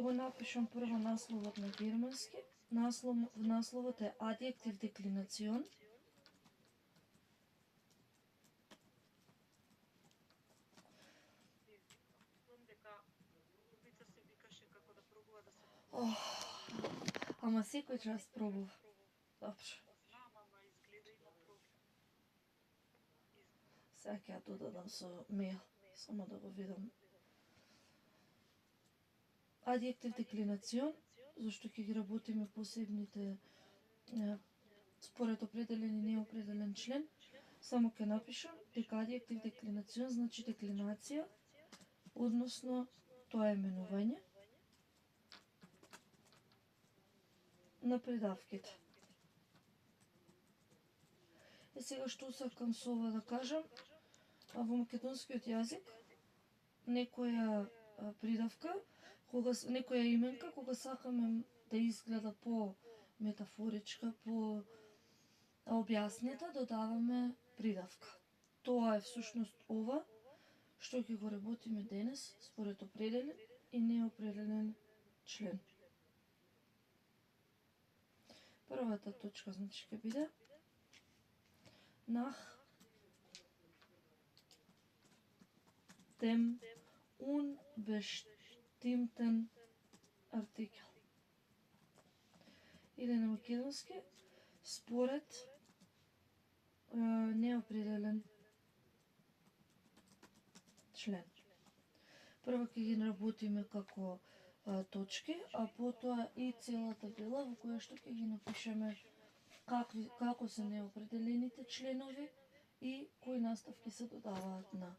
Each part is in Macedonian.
Ќе го напишам прво насловот на германски. Насловот е адјектив деклинацион. Ама секој час пробува. Добро. Сега ќе ја додадам со мейл, само да го видам. Адјектив деклинацион, зашто ќе ги работиме посебните според определен и неопределен член, само ќе напишам дека адјектив деклинацион значи деклинација, односно тоа е менување на придавките. И сега што сакам со ова да кажам, во македонскиот јазик некоја придавка, некоја именка, кога сакаме да изгледа по метафоричка, по објаснета, додаваме придавка. Тоа е всушност ова што ќе го работиме денес според определен и неопределен член. Првата точка значи ќе биде nach dem unbestimmten Artikel. Или на македонски според неопределен член. Прво ќе ги работиме како точки, а потоа и целата дела во која што ќе ги напишеме како се неопределените членови и кои наставки се додаваат на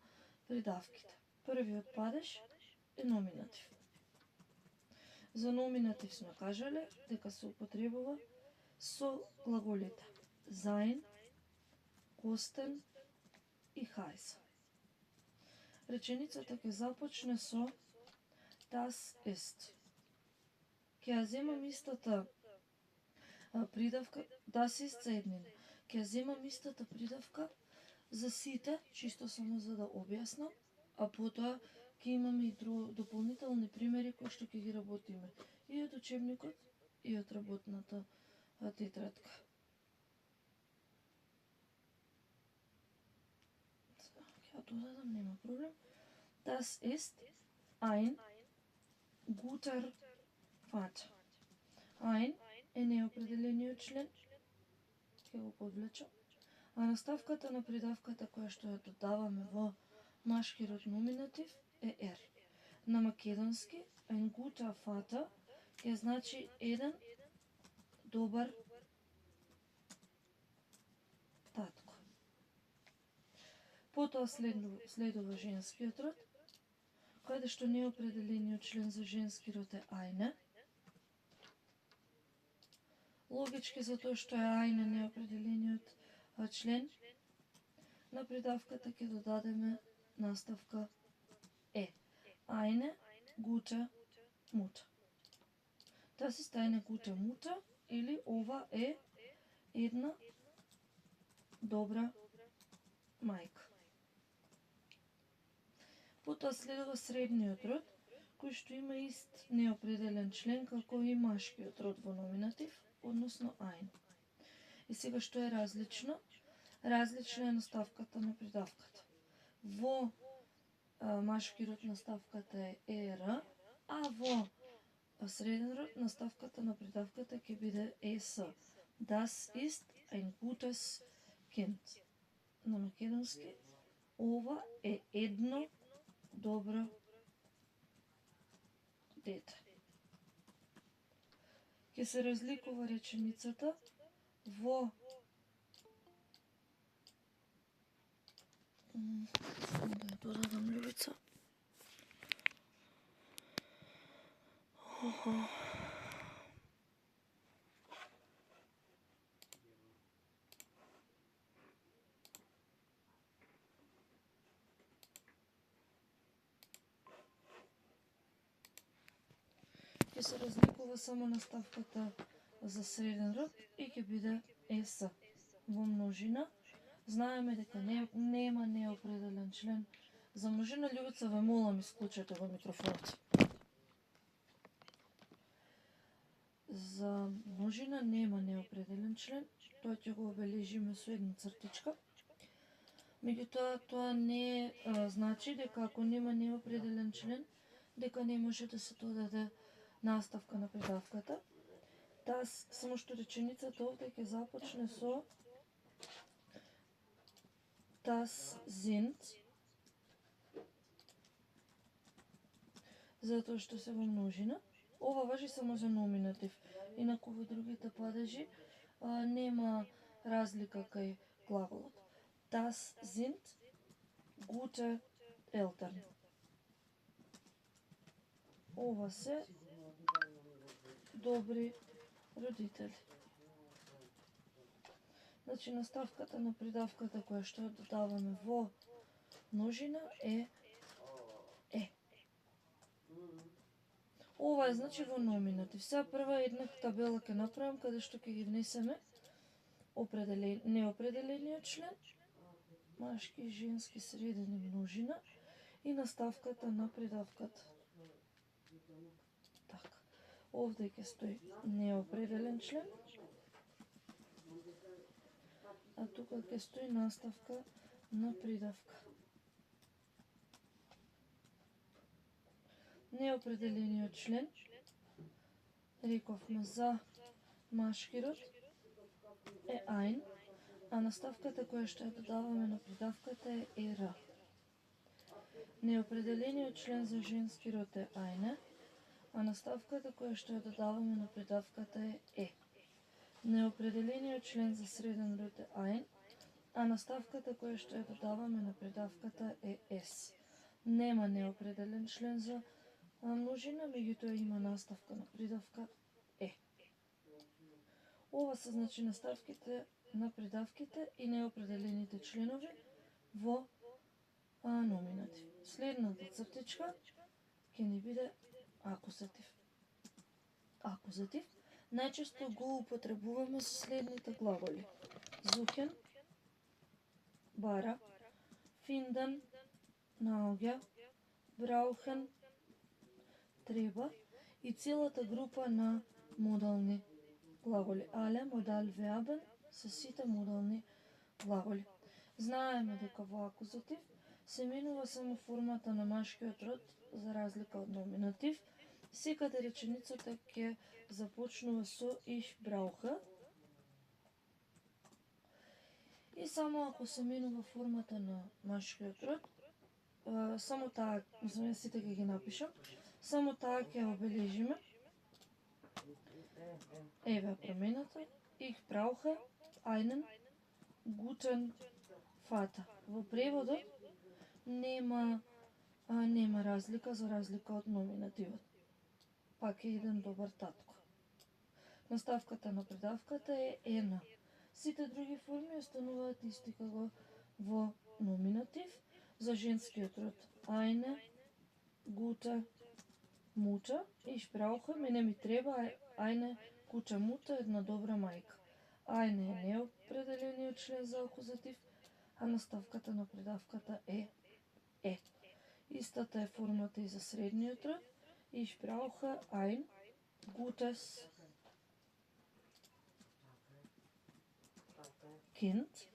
придавките. Првиот падеж е номинатив. За номинатив сме кажале дека се употребува со глаголите sein, kosten и heißen. Реченицата ќе започне со das ist. Ќе ја земам истата придавка, das ist за еднина. Ќе ја земам истата придавка за сите, чисто само за да објаснам, а потоа ќе имаме и дополнителни примери кои што ќе ги работиме и од учебникот и од работната тетрадка. Ќе ја додадам, нема проблем. Das ist ein guter Vater. Ein е неопределениот член, ќе го подвлечам, а наставката на придавката која што ја додаваме во машки род номинатив е er. На македонски ein guter Vater ќе значи еден добар татко. Потоа следува женскиот род, каде што неопределениот член за женски род е eine. Логички затоа што е eine неопределениот член, на придавката ќе додадеме наставка е. Eine gute Mutter. Das ist eine gute Mutter или ова е една добра мајка. Потоа следува средниот род, кој што има ист неопределен член како и машкиот род во номинатив, односно ein. И сега што е различно? Различна е наставката на придавката. Во машки род наставката е er, а во среден род наставката на придавката ќе биде es. Das ist ein gutes Kind. На македонски ова е едно добро дете. Ќе се разликува реченицата во само да ја додадам љубица. Ќе се разликува само наставката за среден род и ќе биде es. Во множина знаеме дека нема неопределен член. За множина, љубица, ве молам, исклучете го микрофонот. за множина нема неопределен член, тоа ќе го обележиме со една цртичка. Меѓутоа, тоа не значи дека ако нема неопределен член, дека не може да се додаде наставка на придавката. Само што реченицата овде ќе започне со das sind, затоа што се во множина. Ова важи само за номинатив, инаку во другите падежи нема разлика кај глаголот. Das sind gute Eltern. Ова се добри родители. Значи, наставката на придавката која што додаваме во множина е. Ова е значи во номинатив. Сега прва една табела ќе направам каде што ќе ги внесеме неопределениот член, машки, женски, среден и множина, и наставката на придавката. Така. Овде ќе стои неопределен член, а тука ќе стои наставка на придавка. Неопределениот член, рековме за машки род, е ein, а наставката која што ја додаваме на придавката е er. Неопределениот член за женски род е eine, а наставката која што ја додаваме на придавката е е. Неопределениот член за среден род е ein, а наставката која што ја додаваме на придавката е es. Нема неопределен член за множина, меѓутоа има наставка на придавка е. Ова се значи наставките на придавките и неопределените членови во номинатив. Следната цртичка ќе ни биде акузатив. Акузатив најчесто го употребуваме со следните глаголи: suchen, бара, finden, наоѓа, brauchen, треба, и целата група на модални глаголи. Alle Modal Verben се сите модални глаголи. Знаеме дека во акузатив се менува само формата на машкиот род за разлика од номинатив. Секаде реченицата ќе започнува со ich brauche, и само ако се менува формата на машкиот род, само таа, сите ќе ги напишам, само таа ќе обележиме. Еве промената. Ich brauche einen guten Vater. Во преводот нема разлика за разлика од номинативот. Пак е еден добар татко. Наставката на придавката е ена. Сите други форми остануваат исти како во номинатив. За женскиот род eine, gute Mutter, ich brauche, мене ми треба eine gute Mutter, една добра мајка. Eine е неопределениот член за акузатив, а наставката на придавката е е. Истата е формата и за средниот род. Ich brauche ein gutes Kind.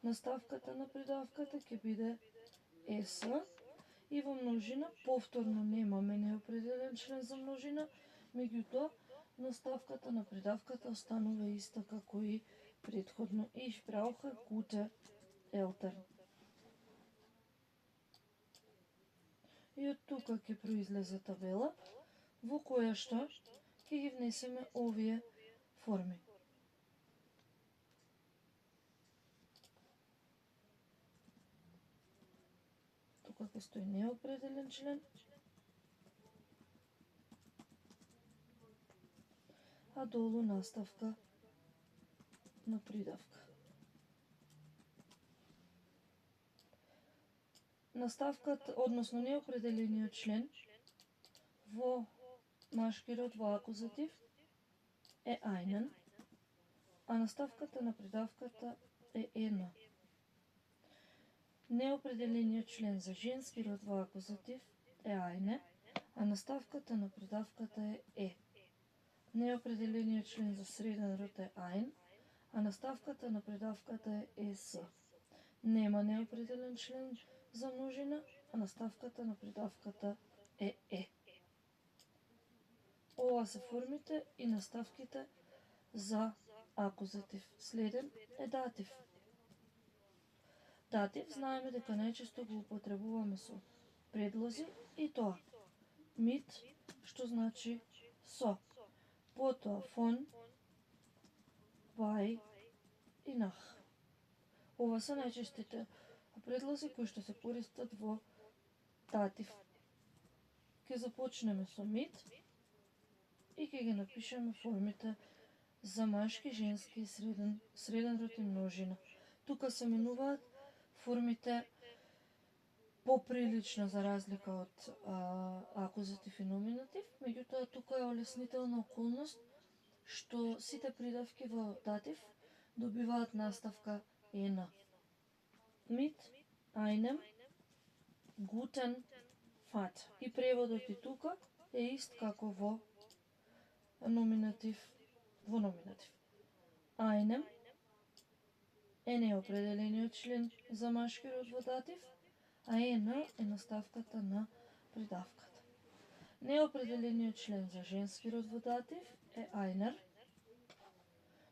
Наставката на придавката ќе биде es, и во множина повторно немаме неопределен член за множина, меѓутоа наставката на придавката останува иста како и претходно. Ich brauche gute Eltern. И од тука ќе произлезе табела во која што ќе ги внесеме овие форми. Тука ќе стои неопределен член, а долу наставка на придавка. Наставката, односно неопределениот член во машки род во акузатив е einen, а наставката на придавката е ена. Неопределениот член за женски род во акузатив е eine, а наставката на придавката е е. Неопределениот член за среден род е ein, а наставката на придавката е ес. Нема неопределен член за множина, а наставката на придавката е е. Ова се формите и наставките за акузатив. Следен е датив. Датив знаеме дека најчесто го употребуваме со предлози и тоа mit, што значи со, потоа von, bei и nach. Ова се најчестите предлози кои што се користат во датив. Ке започнеме со mit и ќе ги напишеме формите за машки, женски и среден род и множина. Тука се менуваат формите поприлично за разлика од акузатив и номинатив, меѓутоа тука е олеснителна околност што сите придавки во датив добиваат наставка ена. Mit, einem, guten, Vater. И преводот и тука е ист како во номинатив. Einem е неопределениот член за машки род во датив, а ена е наставката на придавката. Неопределениот член за женски род во датив е einer,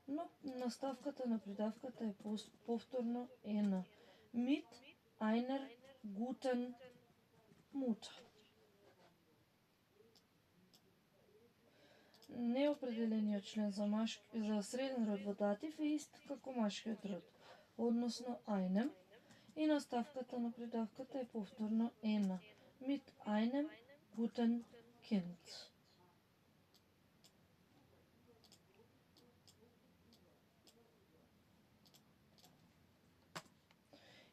но наставката на придавката е повторно ена. Mit einer guten Mutter. Неопределениот член за среден род во датив е ист како машкиот род, односно einem, и наставката на придавката е повторно ена. Mit einem guten Kind.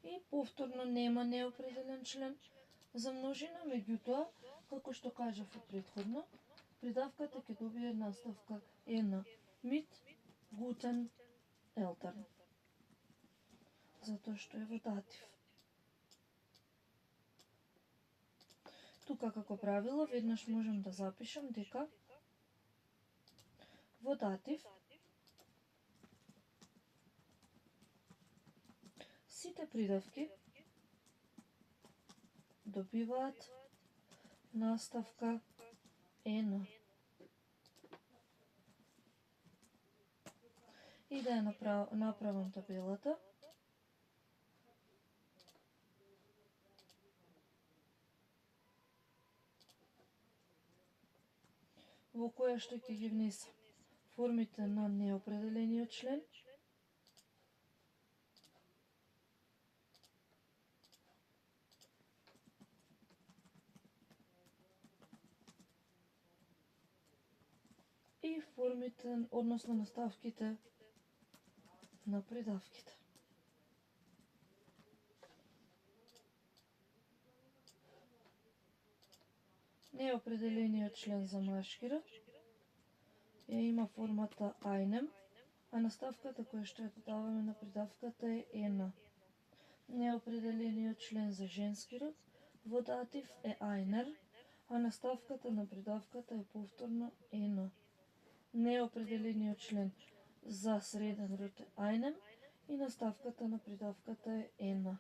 И повторно нема неопределен член за множина, меѓутоа, како што кажав и претходно, придавката ќе добие наставка ена. Mit guten Eltern. Затоа што е во датив. Тука како правило веднаш можем да запишем дека во датив сите придавки добиваат наставка ена. И да ја направам табелата. Во која што ќе ги внесам формите на неопределениот член, и формите, односно наставките на придавките. Неопределениот член за машки род има формата einem, а наставката која што ја додаваме на придавката е ена. Неопределениот член за женски род во датив е einer, а наставката на придавката е повторно ена. Неопределениот член за среден род е einem и наставката на придавката е ена.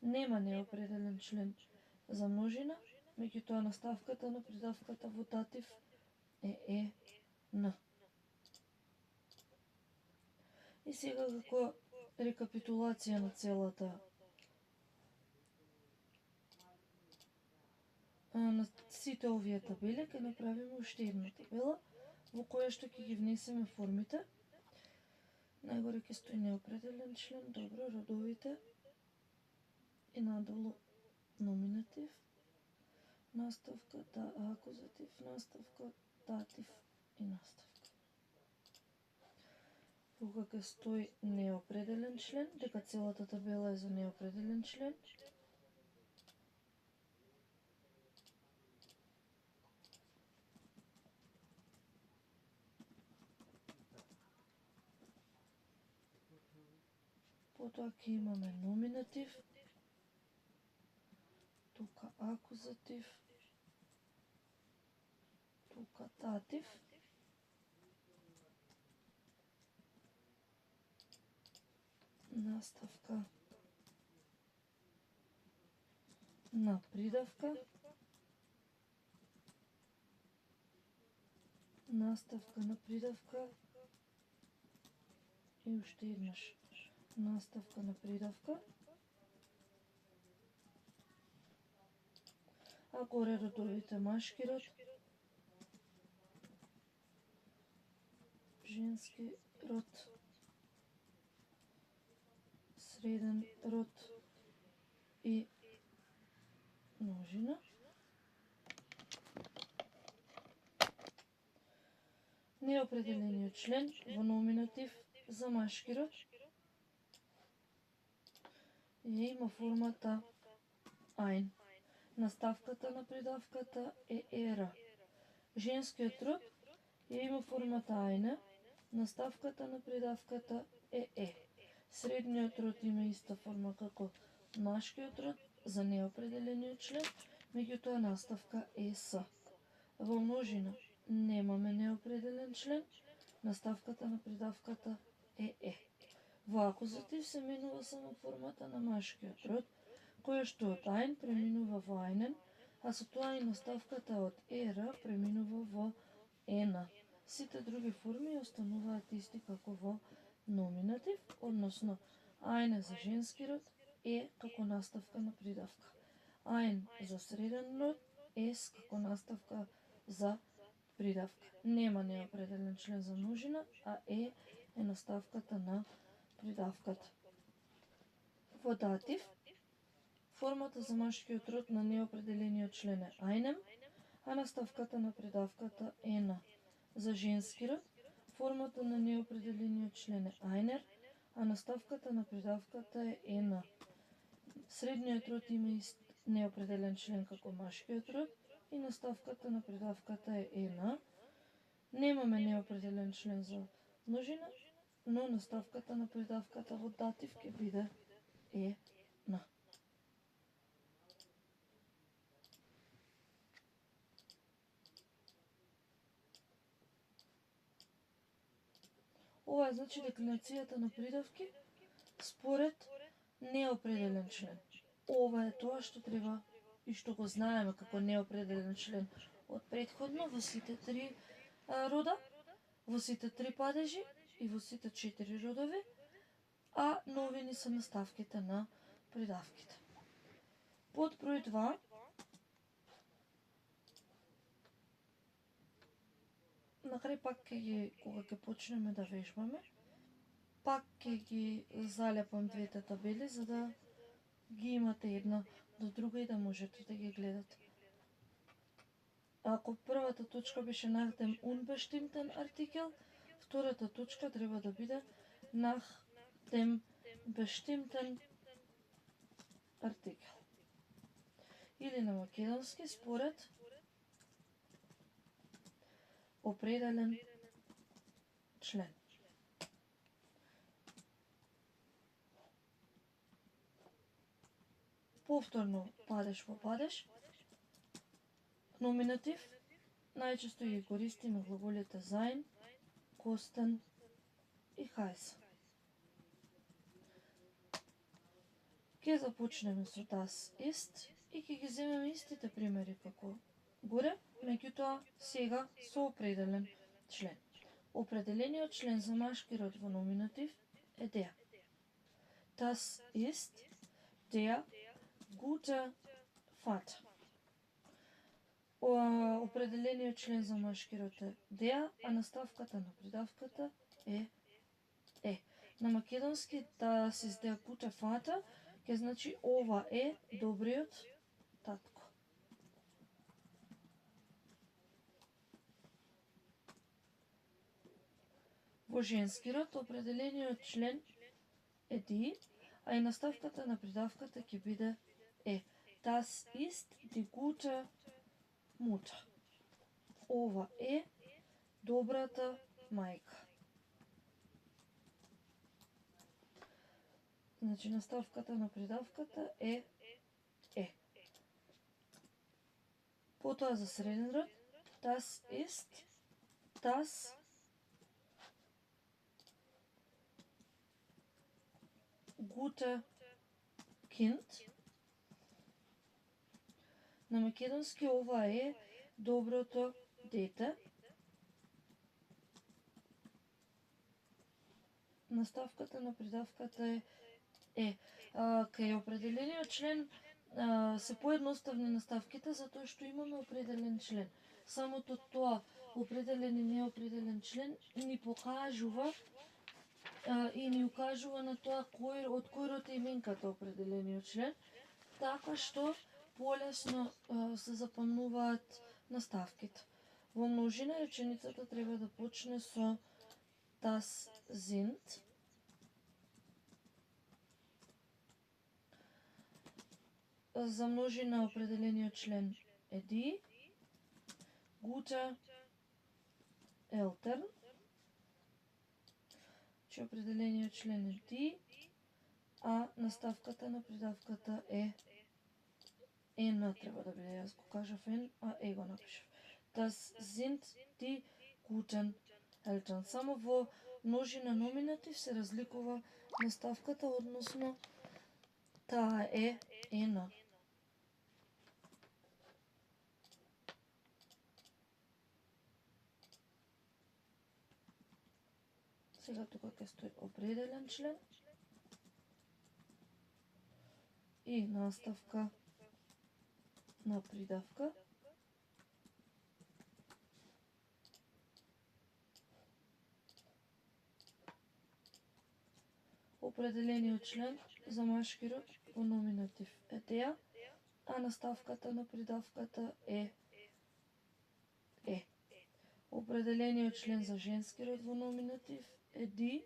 Нема неопределен член за множина, меѓутоа наставката на придавката во датив е н. И сега како рекапитулација на целата на сите овие табели, ќе направиме уште една табела во која што ќе ги внесеме формите. Најгоре ќе стои неопределен член, добро, родовите и надолу номинатив, наставка, акузатив, наставка, датив и наставка. Тука ќе стои неопределен член, дека целата табела е за неопределен член. Потоа ќе имаме номинатив, тука акузатив, тука датив наставка на придавка, наставка на придавка и уште еднаш наставка на придавка. А горе родовите машки род, женски род, среден род и множина. Неопределениот член во номинатив за машки род има формата ein. Наставката на придавката е ера. Женскиот род има формата eine. Наставката на придавката е. Средниот род има иста форма како машкиот род за неопределениот член, меѓутоа наставка е с. Во множина немаме неопределен член, наставката на придавката е. Во акузатив се менува само формата на машкиот род, која што од ein преминува во einen, а со тоа и наставката од ера преминува во ена. Сите други форми остануваат исти како во номинатив, односно eine за женски род, како наставка на придавка. Ein за среден род, s како наставка за придавка. Нема неопределен член за множина, а е наставката на придавката. Во датив, формата за машкиот род на неопределениот член е einem, а наставката на придавката е ена. За женски род, формата на неопределениот член е einer, а наставката на придавката е ена. Средниот род има ист неопределен член како машкиот род и наставката на придавката е ена. Немаме неопределен член за множина, но наставката на придавката во датив ќе биде ена. Ова е значи деклинацијата на придавки според неопределен член. Ова е тоа што треба и што го знаеме како неопределен член од претходно во сите три рода, во сите три падежи и во сите 4 родови, а новини се наставките на придавките. Под број 2 на крај пак кога ќе почнеме да вежбаме, пак ќе ги залепам двете табели за да ги имате една до друга и да можете да ги гледате. Ако првата точка беше nach dem unbestimmten Artikel, втората точка треба да биде nach dem bestimmten Artikel. Или на македонски според определен член. Повторно падеж по падеж. Номинатив. Најчесто ги користиме глаголите sein, kosten и heißen. Ке започнеме со das ist и ќе ги земеме истите примери како горе, меѓутоа сега со определен член. Определениот член за машки род во номинатив е der. Das ist der gute Vater. Определениот член за машки род е der, а наставката на придавката е. На македонски das ist der gute Vater ќе значи ова е добриот татко. Во женски род определениот член е die, а и наставката на придавката ќе биде е. Das ist die gute Mutter. Ова е добрата мајка. Значи наставката на придавката е. Потоа за среден род, das ist das gute kind. На македонски ова е доброто дете. Наставката на придавката е. Кај определениот член се поедноставни наставките затоа што имаме определен член. Самото тоа определен и неопределен член ни покажува и ни укажува на тоа од кој род е именката определениот член, така што полесно се запомнуваат наставките. Во множина реченицата треба да почне со das sind. За множина определениот член е die, gute Eltern. Че определениот член е die, а наставката на придавката е ена треба да биде, јас го кажав ен, а е го напишав. Das sind die guten Eltern. Само во множина номинатив се разликува наставката, односно таа е ена. Сега тука ќе стои определен член и наставка на придавка. Определениот член за машки род во номинатив е теа, а наставката на придавката е. Определениот член за женски род во номинатив е die,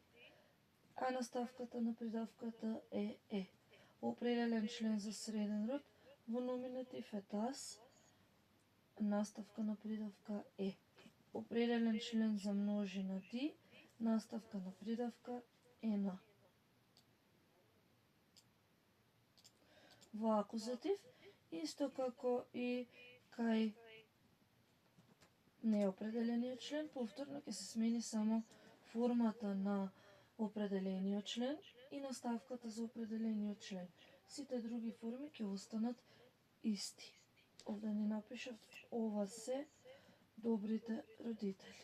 а наставката на придавката е. Определен член за среден род во номинатив е das, наставка на придавка е. Определен член за множина die, наставка на придавка ена. Во акузатив, исто како и кај неопределениот член, повторно ќе се смени само формата на определениот член и наставката за определениот член. Сите други форми ќе останат исти. Овде не напишав, ова се добрите родители.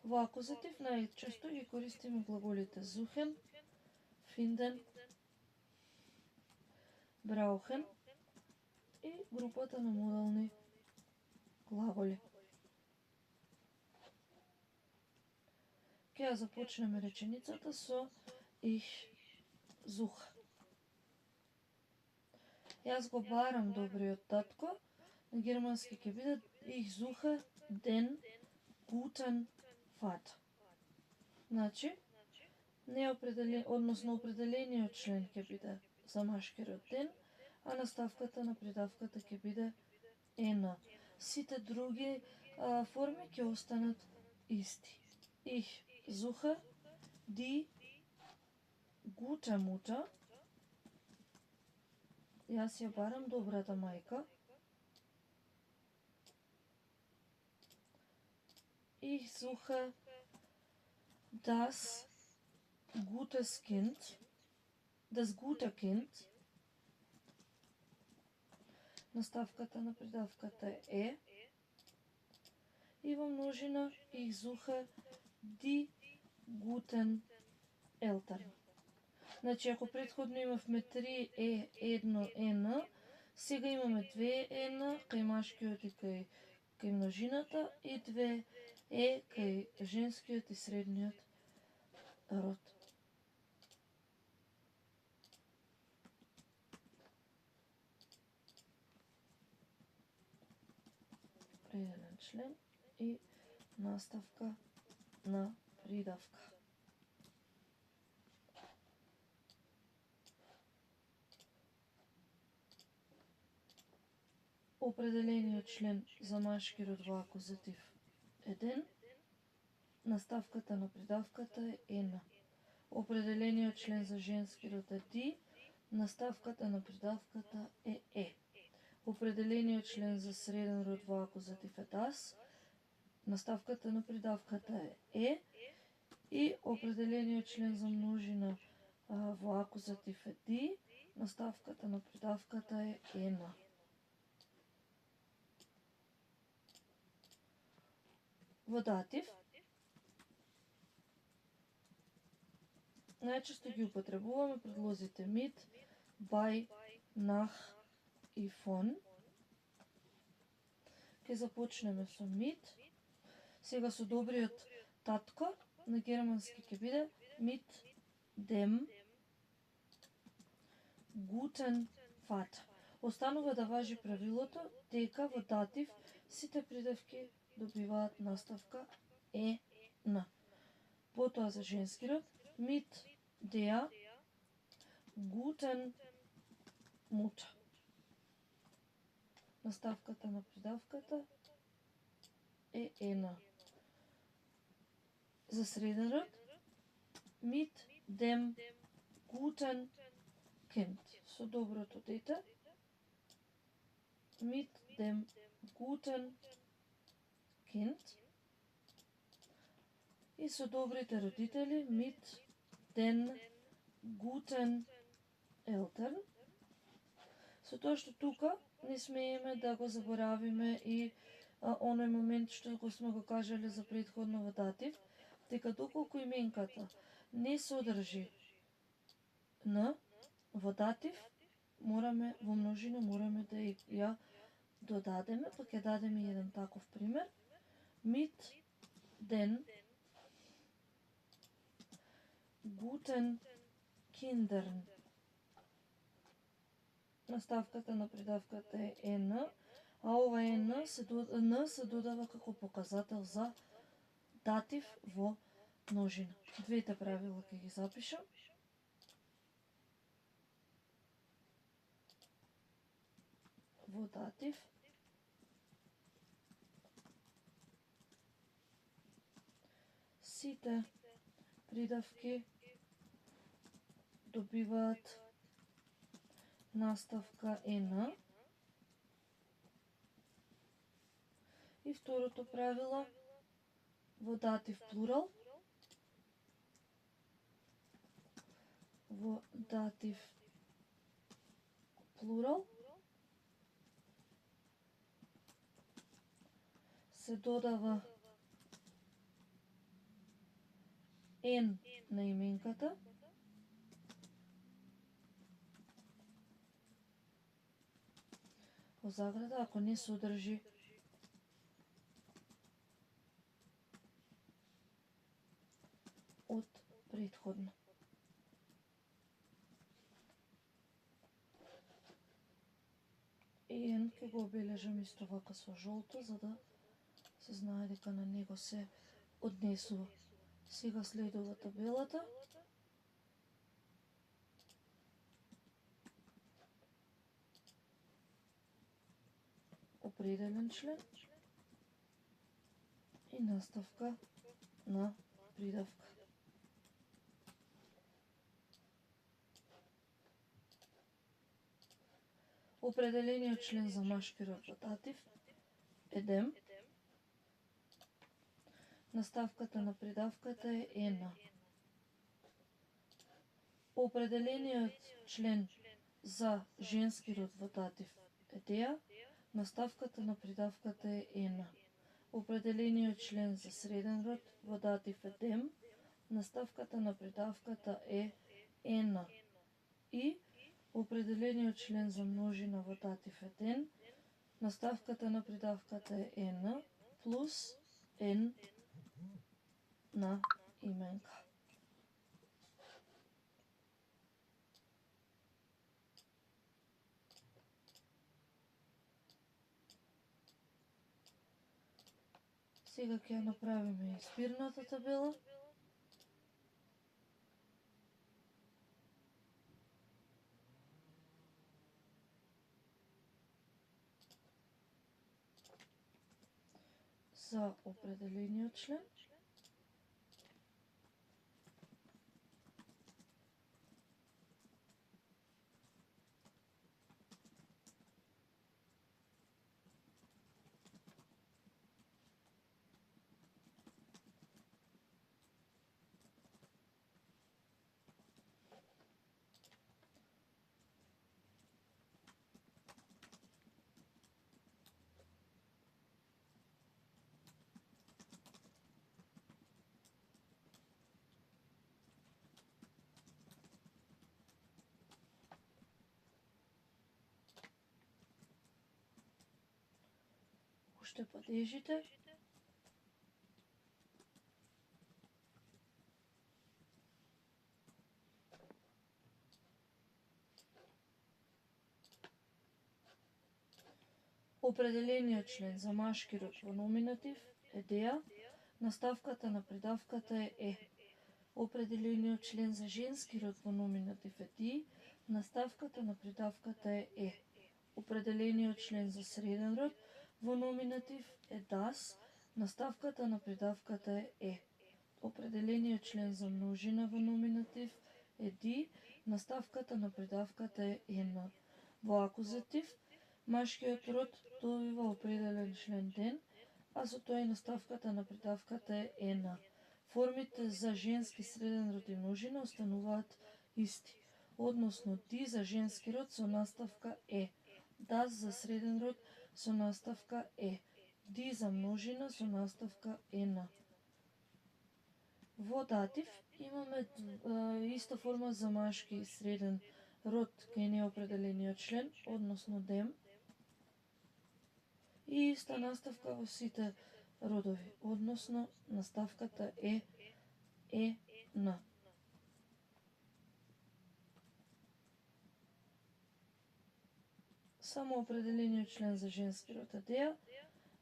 Во акузатив најчесто ги користиме глаголите suchen, finden, brauchen и групата на модални глаголи. Ќе ја започнеме реченицата со ich suche. Јас го барам добриот татко, на германски ќе биде ich suche den guten Vater. Значи, определениот член ќе биде за машки род den, а наставката на придавката ќе биде ена. Сите други форми ќе останат исти. Ich suche die gute Mutter. Јас ја барам добрата мајка. Ich suche das gutes Kind. Das gute Kind. Наставката на придавката е. И во множина ich suche die guten Eltern. Значи, ако предходно имавме 3 е, 1 н, сега имаме 2 н кај машкиот и кај множината и 2 е кај женскиот и средниот род. Определен член и наставка на придавка. Определениот член за машки род во акузатив е den, наставката на придавката е ена. Определениот член за женски род е die, наставката на придавката е. Определениот член за среден род во акузатив е das, наставката на придавката е и определениот член за множина во акузатив е die, наставката на придавката е ena. Во датив најчесто ги употребуваме предлозите mit, bei, nach и von. Ке започнеме со mit. Сега со добриот татко на германски ќе биде mit dem guten Vater. Останува да важи правилото дека во датив сите придавки добиваат наставка ena. Потоа за женски род mit der guten Mutter. Наставката на придавката е ena. За среден род mit dem guten Kind. Со доброто дете mit dem guten Kind. И со добрите родители mit den guten Eltern. Со тоа што тука не смееме да го заборавиме и оној момент што го сме го кажале за претходно во датив, дека доколку именката не содржи н во датив, мораме во множина да ја додадеме, па ќе дадеме еден таков пример. Mit den guten Kindern. Наставката на придавката е ena, а ова н се додава како показател за датив во множина. Двете правила ќе ги запишам. Во датив сите придавки добиваат наставка ena. И второто правило во датив плурал. Во датив плурал се додава n на именката во заграда, ако не содржи од претходно. И n ќе го обележам исто вака со жолто, за да се знае дека на него се однесува. Сега следува табелата. Определен член и наставка на придавка. Определениот член за машки род во датив е dem. Наставката на придавката е ena. Определениот член за женски род во датив е der. Наставката на придавката е ena. Определениот член за среден род во датив е dem. Наставката на придавката е ena. И определениот член за множина во датив е den. Наставката на придавката е ena плюс n на именка. Сега ќе направиме избирната табела. За определениот член. што е падежите, определениот член за машки род во номинатив е деа, наставката на придавката е. Определениот член за женски род во номинатив е ди, наставката на придавката е. Определениот член за среден род во номинатив е дас, наставката на придавката е. Определениот член за множина во номинатив е ди, наставката на придавката е ена. Во акузатив, машкиот род добива определен член ден, а со тоа и наставката на придавката е ена. Формите за женски, среден род и множина остануваат исти, односно ди за женски род со наставка е, дас за среден род со наставка е, ди за множина со наставка ена. Во датив имаме иста форма за машки и среден род кај неопределениот член, односно дем, и иста наставка во сите родови, односно наставката е на. Само определениот член за женски род е деа,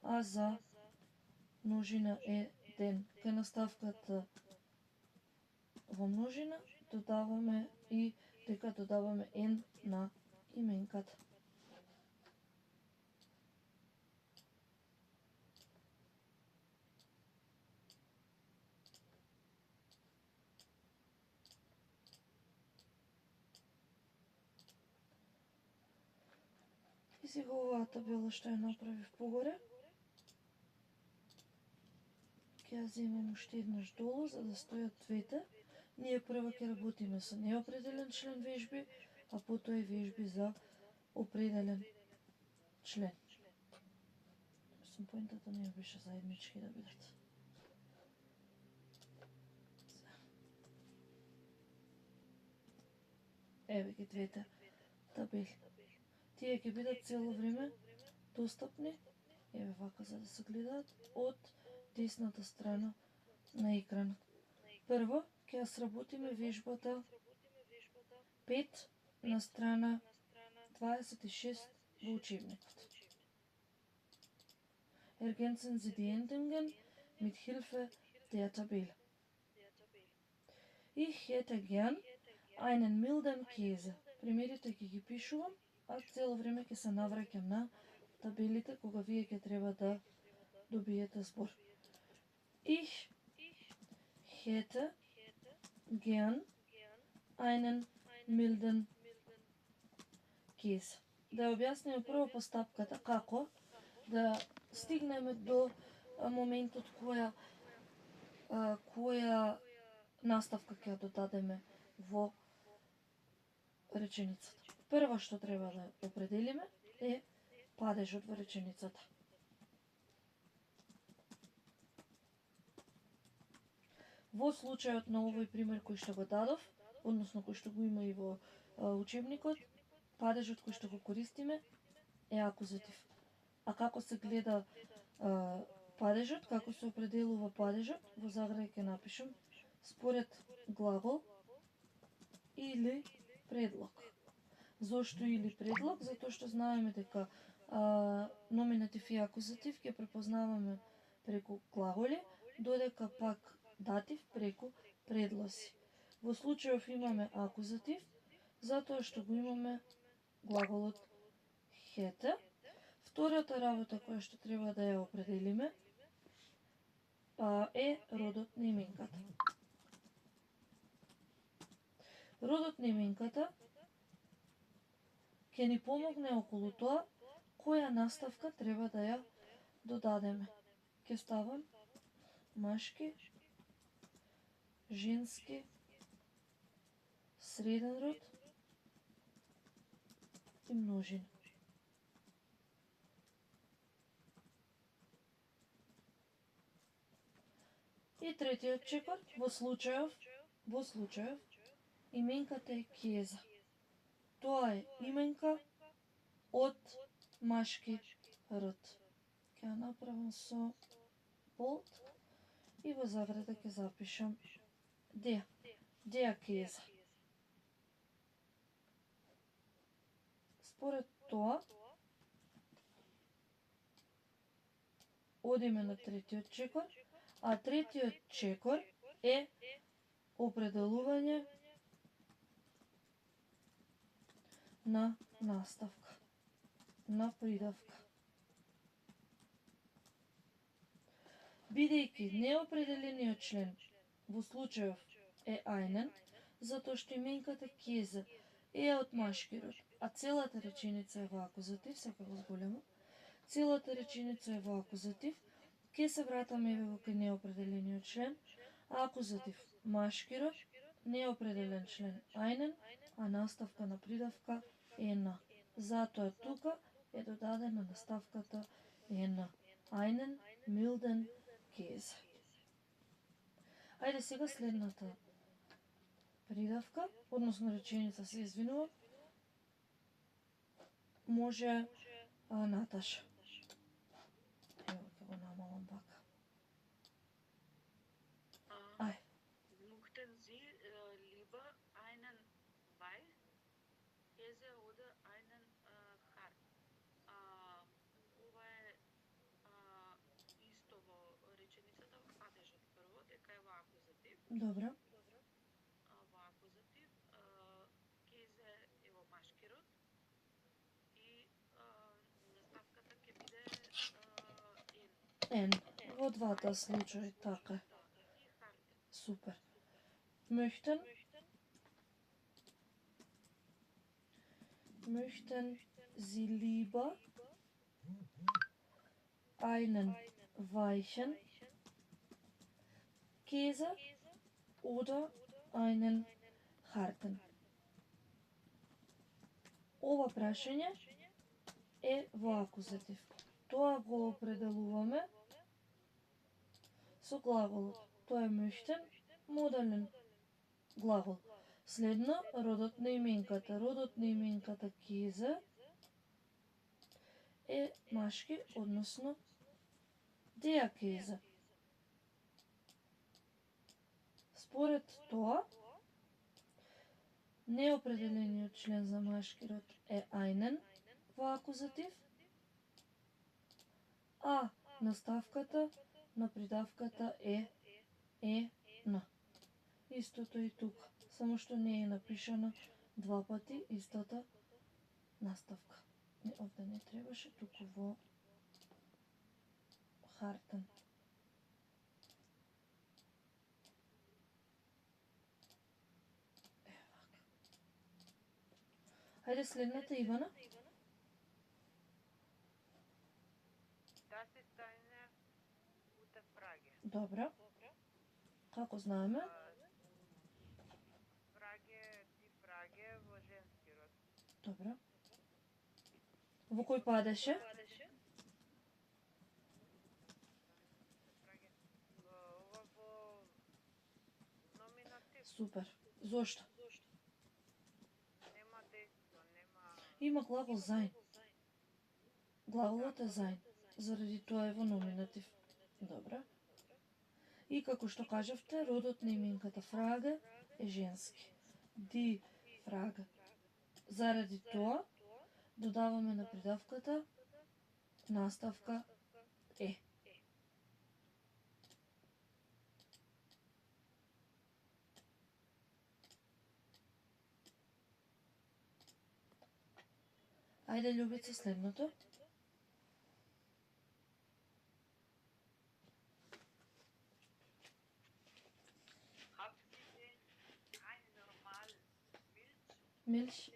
а за множина е ден. Кај наставката во множина додаваме и дека додаваме ен на именката. И сега оваа табела што ја направив погоре, ќе ја земам уште еднаш долу за да стојат двете. Ние прво ќе работиме со неопределен член вежби, а потоа и вежби за определен член. Мислам, поентата не беше заеднички да бидат. Еве ги двете табели. Тие ќе бидат цело време достапни, еве вака за да се гледаат, од десната страна на екранот. Прво, ќе ја сработиме вежбата 5 на страна 26 во учебникот. Ergänzen Sie die Endungen mit Hilfe der Tabelle. Ich hätte gern einen milden Käse. Примерите ќе ги пишувам, а цело време ќе се навраќам на табелите кога вие ќе треба да добиете збор. Ich hätte gern einen milden Käse. Да ја објасниме прво постапката како да стигнеме до моментот која наставка ќе додадеме во реченицата. Прво што треба да определиме е падежот во реченицата. Во случајот на овој пример кој што го дадов, односно кој што го има и во учебникот, падежот кој што го користиме е акузатив. А како се гледа падежот, како се определува падежот, во загради ќе напишам според глагол или предлог. Зошто или предлог? Затоа што знаеме дека номинатив и акузатив ќе препознаваме преку глаголи, додека пак датив преку предлози. Во случајов имаме акузатив, затоа што го имаме глаголот хете. Втората работа која што треба да ја определиме е родот на именката. Родот на именката ќе ни помогне околу тоа која наставка треба да ја додадеме. Ќе ставам машки, женски, среден род и множина. И третиот чекор, во случајов, именката е Кеза. Тоа е именка од машки род. ќе ја направам со болт и во заграда ќе запишам der Käse. Според тоа, одиме на третиот чекор, а третиот чекор е определување на наставка, на придавка. Бидејќи неопределениот член во случајов е einen, затоа што именката Käse е од машки род, а целата реченица е во акузатив, секако зголемо, целата реченица е во акузатив, ќе се вратаме во кај неопределениот член, акузатив машки род, неопределен член einen, а наставка на придавка ена. Затоа тука е додадена наставката ена. Einen milden Käse. Ајде сега следната придавка, односно реченица, се извинувам, може Наташа. Ево ќе го намалам вака. Ај. Möchten Sie lieber einen Wein, Käse oder einen hart? Ова е исто во реченицата во падежот прво, дека е во акузатив. Добро. Во акузатив, Käse е во машки род и наставката ќе биде Ен. Во двата случаи, така. и hart. Супер. Möchten Sie lieber einen weichen Käse oder einen harten? Ова прашање е во акузатив. Тоа го определуваме со глаголот. Тоа е möchten, модален глагол. Следно, родот на именката. Родот на именката Käse е машки, односно der Käse. Според тоа, неопределениот член за машки род е einen во акузатив, а наставката на придавката е на. Истото и тука, само што не е напишана два пати истата наставка. Не, овде не требаше, туку во harten. Хајде следната, Ивана. Das ist eine gute Frage. Добро. Како знаеме? Die Frage во женски род. Добро. Во кој падеше? Ова во номинатив. Супер. Зошто? Нема дејство, нема... Има глагол sein. Глаголот е sein. Заради тоа е во номинатив. Добро. И како што кажавте, родот на именката Frage е женски. Die Frage. Заради тоа, додаваме на придавката наставка е. Ајде, Љубица, следното. Haben Sie denn ein normal Milch? Милш.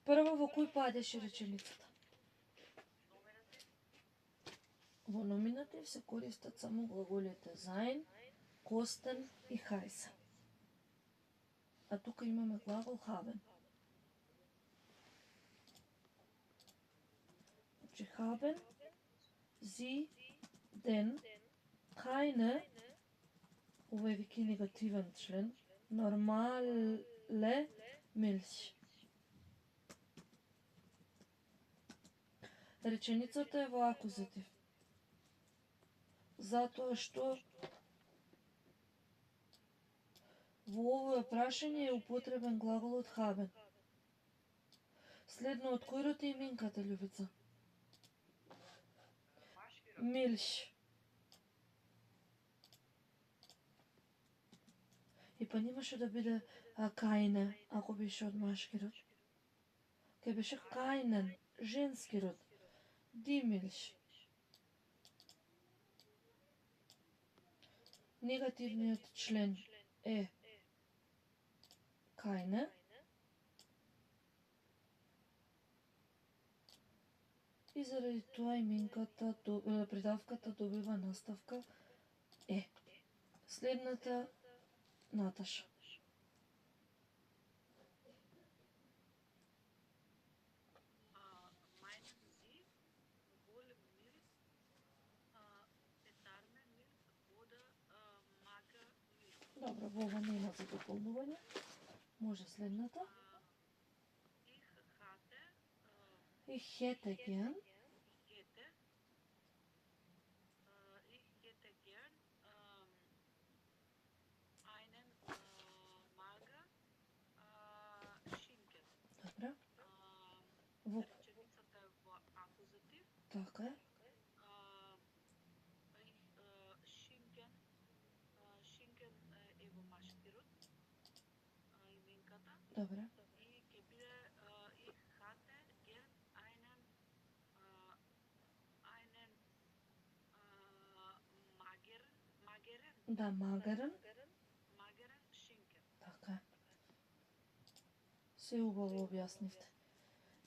Прво, во кој падеше реченицата? Номинатив? Во номинатив се користат само глаголите sein, kosten и heißen. А тука имаме глагол haben. Значи haben Sie denn keine, ова е веќе негативен член, normale Milch. Реченицата е во акузатив. Затоа што во овој прашање е употребен глаголот haben. Следно од кој род е именката, Љубица? Машки род. Милш. И па немаше да биде кајне, ако беше од машки род. Ке беше кајнен, женски род. Ди милш. Негативниот член е кајне. И заради тоа именката, придавката добива наставка е. Следната Наташа. Meinen Sie wohl Milch, Etarme Milch oder Mager Milch? Добро, во ова нема за дополнување. Може следната. Ich hatte, И хете ген. ich hätte gern einen Mager Schinken. Добро. Во Реченицата е во акузатив. така е. Schinken е во машки род. Именката. Добро. И ќе биде ich hatte gern einen mageren Да, магарен. Schinken. Така е. Се убаво објаснивте.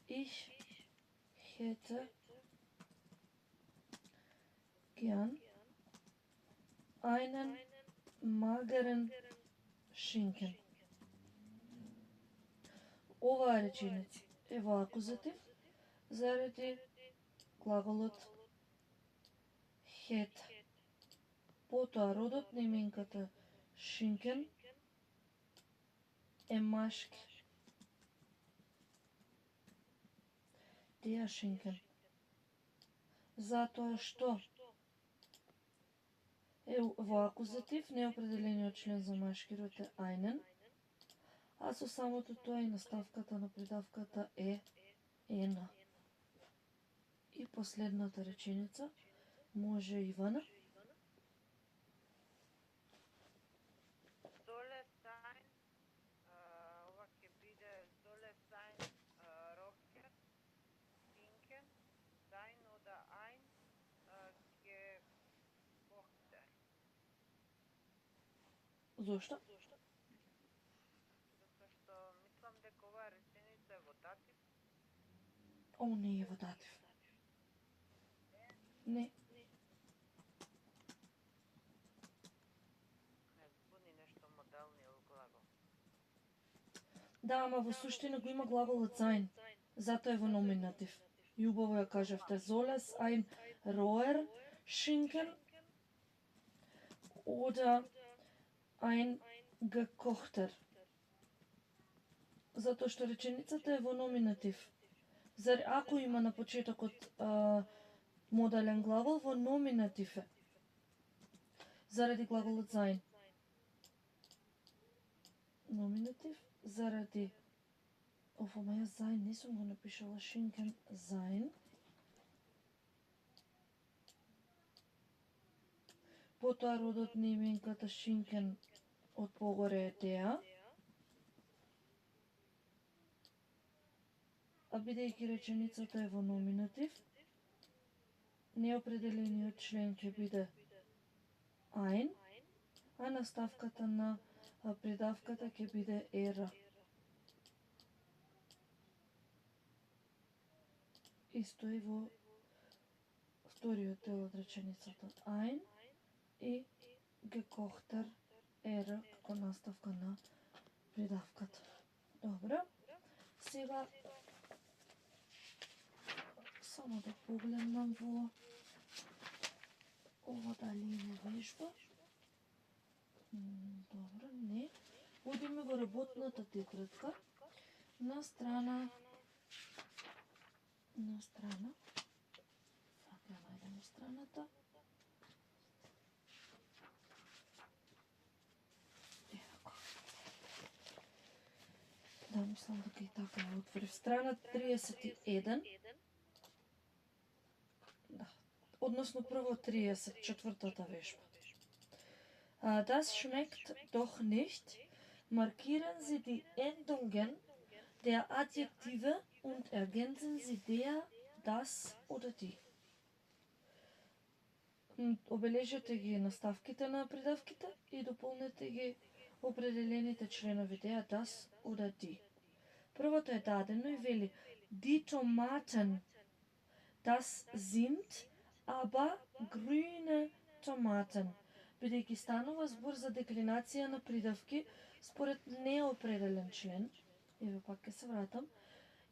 Ich hätte gern einen mageren Schinken. Оваа реченица е во акузатив заради глаголот hätte. Потоа родот на именката Schinken е машки. Der Schinken. Затоа што е во акузатив неопределениот член за машки род е einen, а со самото тоа и наставката на придавката е ена. И последната реченица може Ивана. Soll es sein, ова ќе биде soll es sein Rocker, Schinken, sein oder ein gekochter. Зошто? Затоа што мислам дека оваа реченица е во датив. О, не е во датив. Не. Не збуни нешто модалниот глагол. Да, ама во суштина го има глаголот sein. Затоа е во номинатив. И убаво ја кажавте. Soll es ein roher Schinken oder ein gekochter? Затоа што реченицата е во номинатив. Ако има на почетокот модален глагол, во номинатив е. Заради глаголот sein. Номинатив заради ама јас sein не сум го напишала Schinken sein. Потоа родот на именката Schinken од погоре е der. А бидејќи реченицата е во номинатив, неопределениот член ќе биде ein, а наставката на придавката ќе биде era. Исто и во вториот дел од реченицата ein и gekochter era како наставка на придавката. Добро. Сега само да погледнам во ова дали има вежба. Добро, не. Одиме во работната тетрадка на страна само страната. Ево. Да, мислам дека и така ја отворив. Страна 31. Да. Односно прво 34-та вежба. Das schmeckt doch nicht. Markieren Sie die Endungen der Adjektive und ergänzen Sie der, das oder die. Обележете ги наставките на придавките и дополнете ги определените членови der, das oder die. Првото е дадено и вели Die Tomaten, das sind aber grüne Tomaten. Бидејќи станува збор за деклинација на придавки според неопределен член, еве пак ќе се вратам,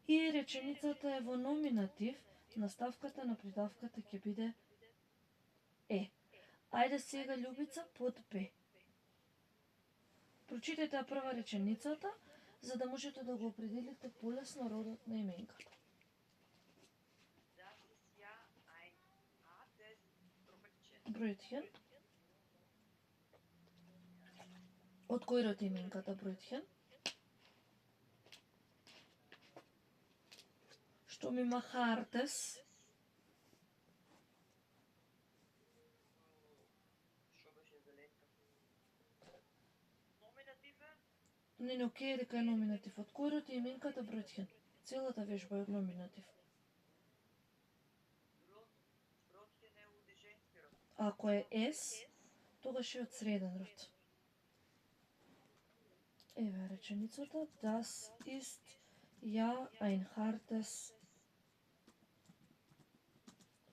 и реченицата е во номинатив, наставката на придавката ќе биде е. Ајде сега, Љубица, под Б. Прочитайте ја прва реченицата, за да можете да го определите полесно родот на именката. Das ist ja ein hartes Brötchen. Brötchen. Од кој род е именката Brötchen? Што ми има hartes? Што беше зеленка? Номинативе? Не, окей, дека е номинатив. Од кој род е именката Brötchen? Целата вежба е номинатив. Брötchen е од женски род. Ако е S, тогаш е од среден род. Еве реченицата. Das ist ja ein hartes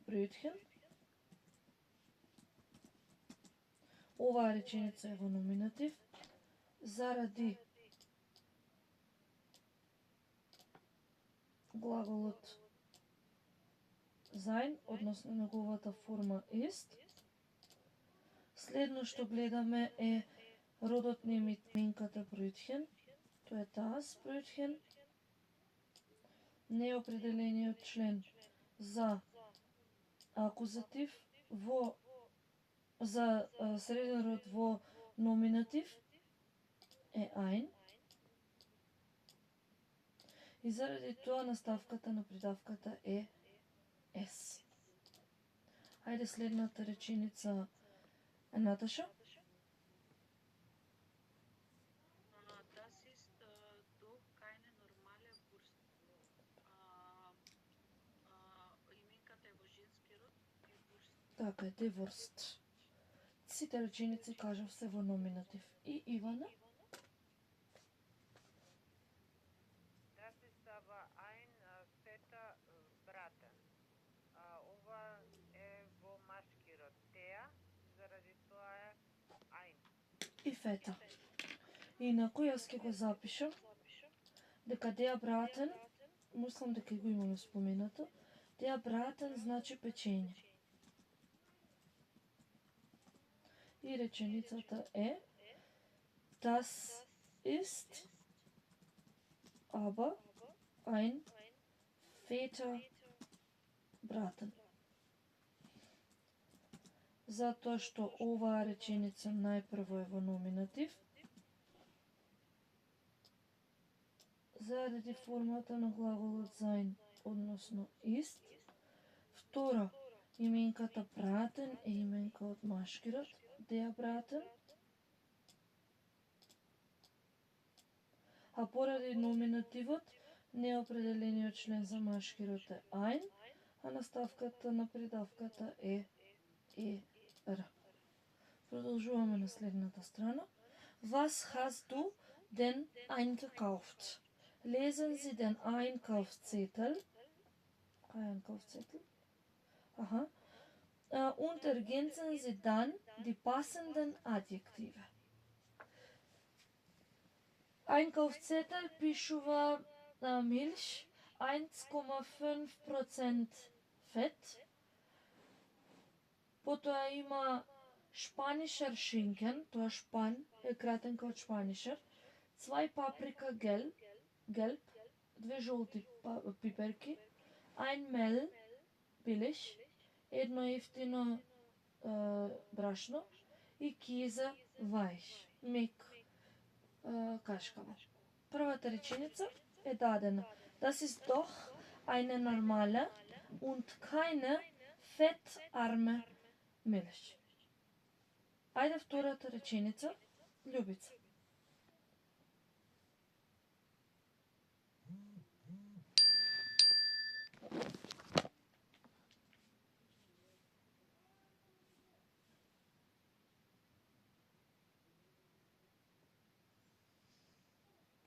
Brötchen. Оваа реченица е во номинатив заради глаголот sein, односно неговата форма ist. Следно што гледаме е родот на именката Brötchen. Тоа е das Brötchen. Неопределениот член за акузатив во за среден род во номинатив е ein. И заради тоа наставката на придавката е S. Ајде следната реченица, Наташа. Das ist doch keine normale Wurst. Именката е во женски род и Wurst. Така е, де Wurst. Сите реченици кажав се во номинатив. И Ивана? Das ist aber ein fetter Braten. Ова е во машки род. Теа, заради тоа е ein. И фета. Инаку јас ќе го запишам дека der Braten, мислам дека го имаме споменато, der Braten значи печење. И реченицата е Das ist aber ein fetter Braten. Затоа што оваа реченица најпрво е во номинатив, заради формата на глаголот sein, односно ist. Второ, именката Braten е именка од машки род, der Braten. А поради номинативот, неопределениот член за машки род е ein, а наставката на придавката е er. Продолжуваме на следната страна. Was hast du denn eingekauft? Lesen Sie den Einkaufszettel. Einkaufszettel? Aha. Und ergänzen Sie dann die passenden Adjektive. Einkaufszettel пишува Milch, 1,5% Fett. Потоа има Spanischer Schinken, тоа шпан е кратенка од Spanischer, 2 paprika gelb, 2 жолти пиперки, ein Mehl, билиш, едно ефтино брашно и Käse weich, мек кашкава. Првата реченица е дадена. Das ist doch eine normale und keine fettarme Milch. Ајде втората реченица, Љубица.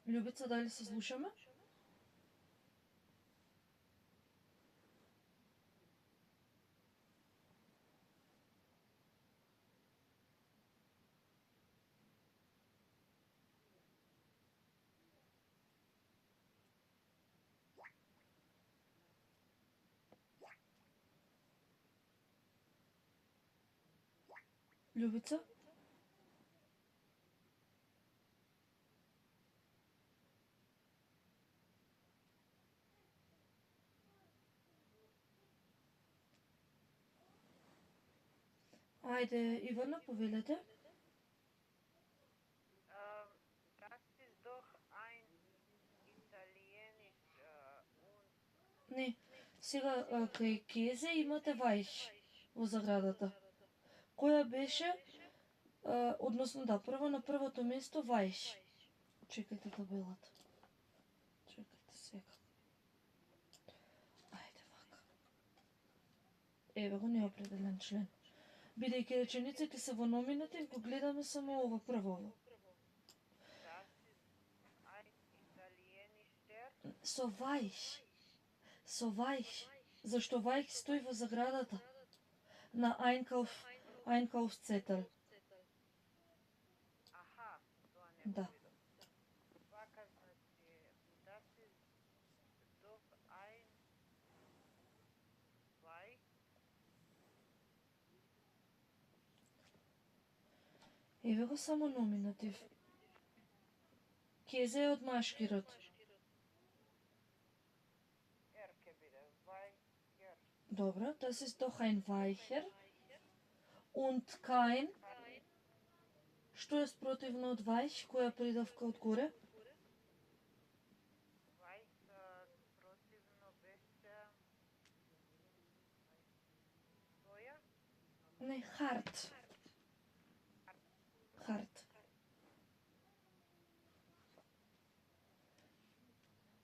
Љубица, дали се слушаме? Љубица? Ајде, Ивана, повелете. Das ist doch ein italienisch und Не, сега кај Käse имате Weich во заградата. Која беше, односно да, прво на првото место Weich. Чекајте табелата. Чекајте сега. Ајде вака. Еве го неопределен член. Бидејќи речениците се во номинатив, го гледаме само ова првово. das ist ein italienischer Со Weich. Со Weich. Зашто Weich стои во заградата на Einkaufszettel. Аха, тоа не Да. го видов. Вака, значи, das ist doch ein Weich Еве го само номинатив. Käse е од машки род. ќе биде Weicher. Добро, das ist doch ein Weicher und kein. Што е спротивно од Weich, која придавка од горе? Weich противно беше соја. Не, hart. Hart.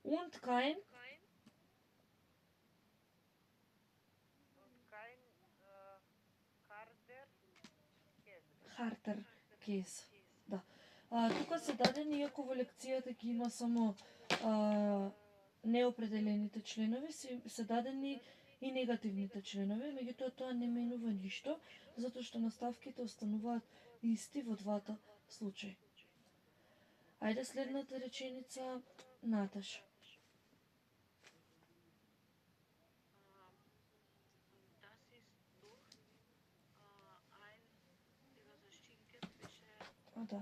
Und kein. Und kein harder Käse. Harter Käse. Да. Тука се дадени, иако во лекцијата ги има само неопределените членови, се дадени и негативните членови, меѓутоа тоа не менува ништо, затоа што наставките остануваат исти во двата случаи. Ајде следната реченица, Наташа. Das ist doch ein, сега за Schinken беше Да.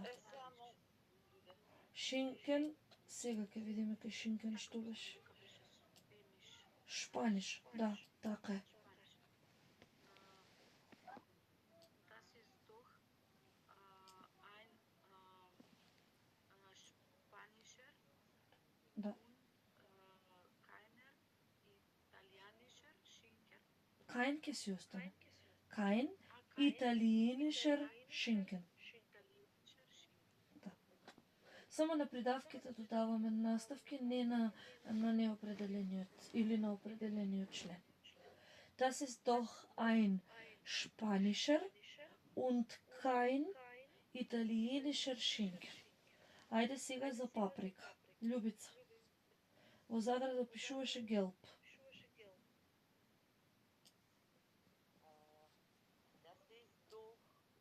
Шинкен, сега ќе видиме кај Шинкен што беше. беше Шпаниш, да, така е. Das ist doch ein spanischer Да. und keiner italienischer Schinken. Kein ќе си остане. Kein italienischer Schinken. Italienischer Schinken. Да. Само на придавките додаваме наставки, не на неопределениот или на определениот член. Das ist doch ein spanischer und kein italienischer Schinken. Ајде сега за паприка. Љубица. Во заграда пишуваше гелб.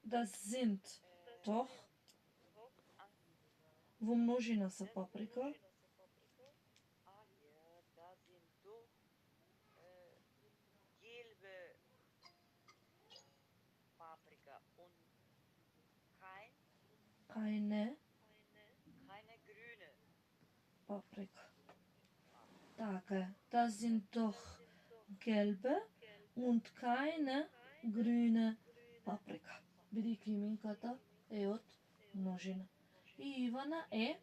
Das sind doch во множина са паприка. Da sind doch gelbe Paprika und Keine keine grüne. Paprika. Така е. Das sind doch gelbe und keine grüne paprika. Бидејќи именката е од множина. И Ивана е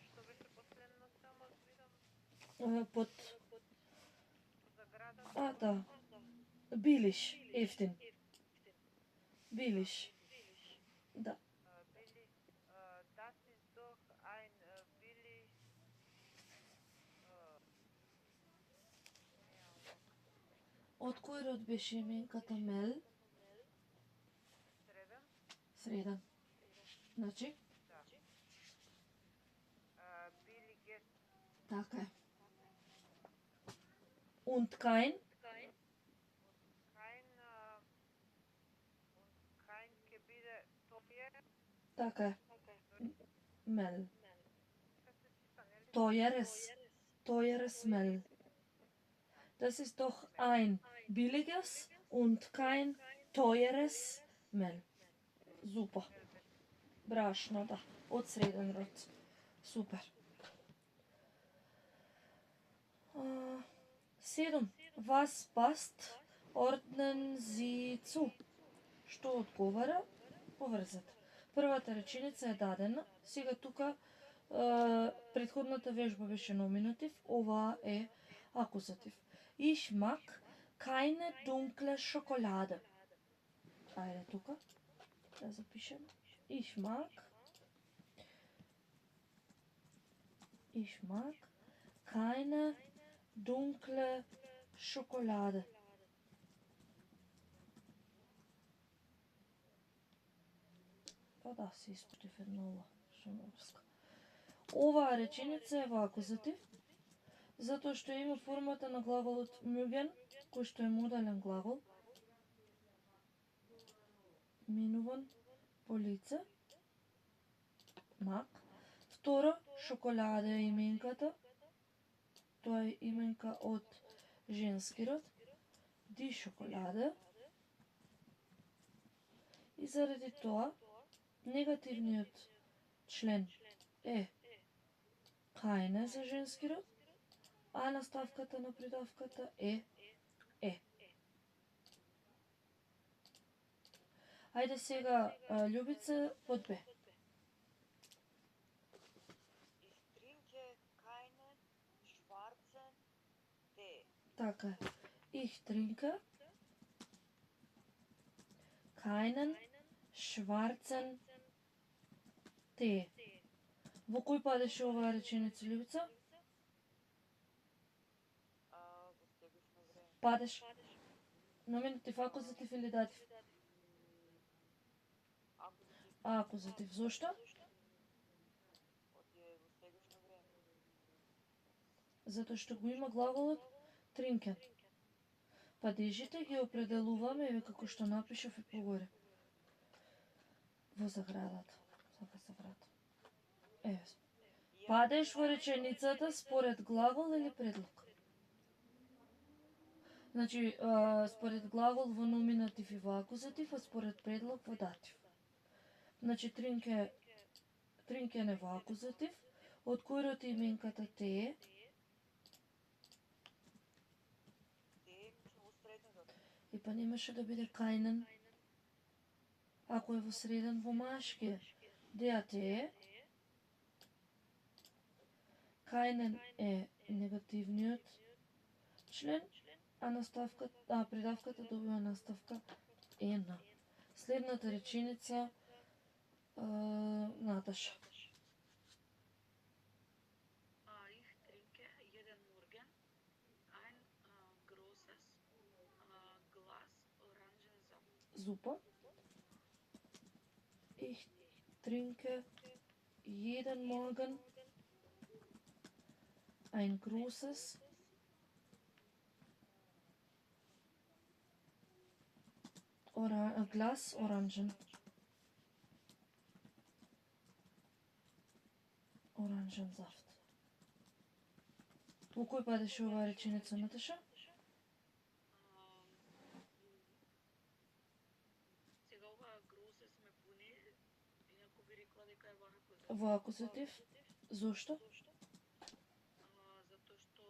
Што беше последно само видам под заградата? да. Билиш, ефтин. Билиш. Да. Били, das ist doch ein billig, Од кој род беше именката Мел? среден, Среден. Значи, billiges, така е. Und kein? kein Gebiete, teuer, Така е. Мел. така се чита, нели? Teures Mel. Das ist doch ein billiges und kein teures Mel. Супер. Брашно, да. Од среден род. Супер. 7. Was passt? Ordnen Sie zu. Што одговара? Поврзете. Првата реченица е дадена. Сега тука предходната вежба беше номинатив, оваа е акузатив. Ich mag keine dunkle Schokolade. Ајде тука да запишем. Ich mag keine dunkle Schokolade. Па да, се испратив една ова шумовска. Оваа реченица е во акузатив, затоа што има формата на глаголот мюген, кој што е модален глагол. Минуван по лице. Мак. Второ, шоколада е именката. Тоа е именка од женски род. Ди шоколада. И заради тоа, негативниот член е keine за женски род, а наставката на придавката е е. Ајде сега, Љубица, под Б. Ich trinke keinen schwarzen Tee. Така е. Ich trinke keinen schwarzen Tee. Во кој падеше оваа реченица, Љубица? Во сегашно време. Падеш. Номинатив, акузатив или датив? Акузатив. Зошто? Оти е во сегашно време. Затоа што го има глаголот trinken. Падежите ги определуваме, еве како што напишав и погоре. Во заградата. Сака се вратам. Еве. Падеш во реченицата според глагол или предлог? Значи, според глагол во номинатив и во акузатив, а според предлог во датив. Значи, тринкен е во акузатив, од кој род е именката тее? Тee во среден род. И па немаше да биде кајнен, ако е во среден во машки. Деа тее? Кајнен е негативниот член, а придавката добива наставка ена. Следната реченица Наташа. Ich trinke jeden Morgen ein großes Glas Orangensaft. Super. Ich trinke jeden Morgen ein großes Glas Orangensaft. Во кој падеше оваа реченица, Наташа? Сега ова großes ме пуни, инаку би рекла дека е во акузатив. Во акузатив. Зошто? Затоа што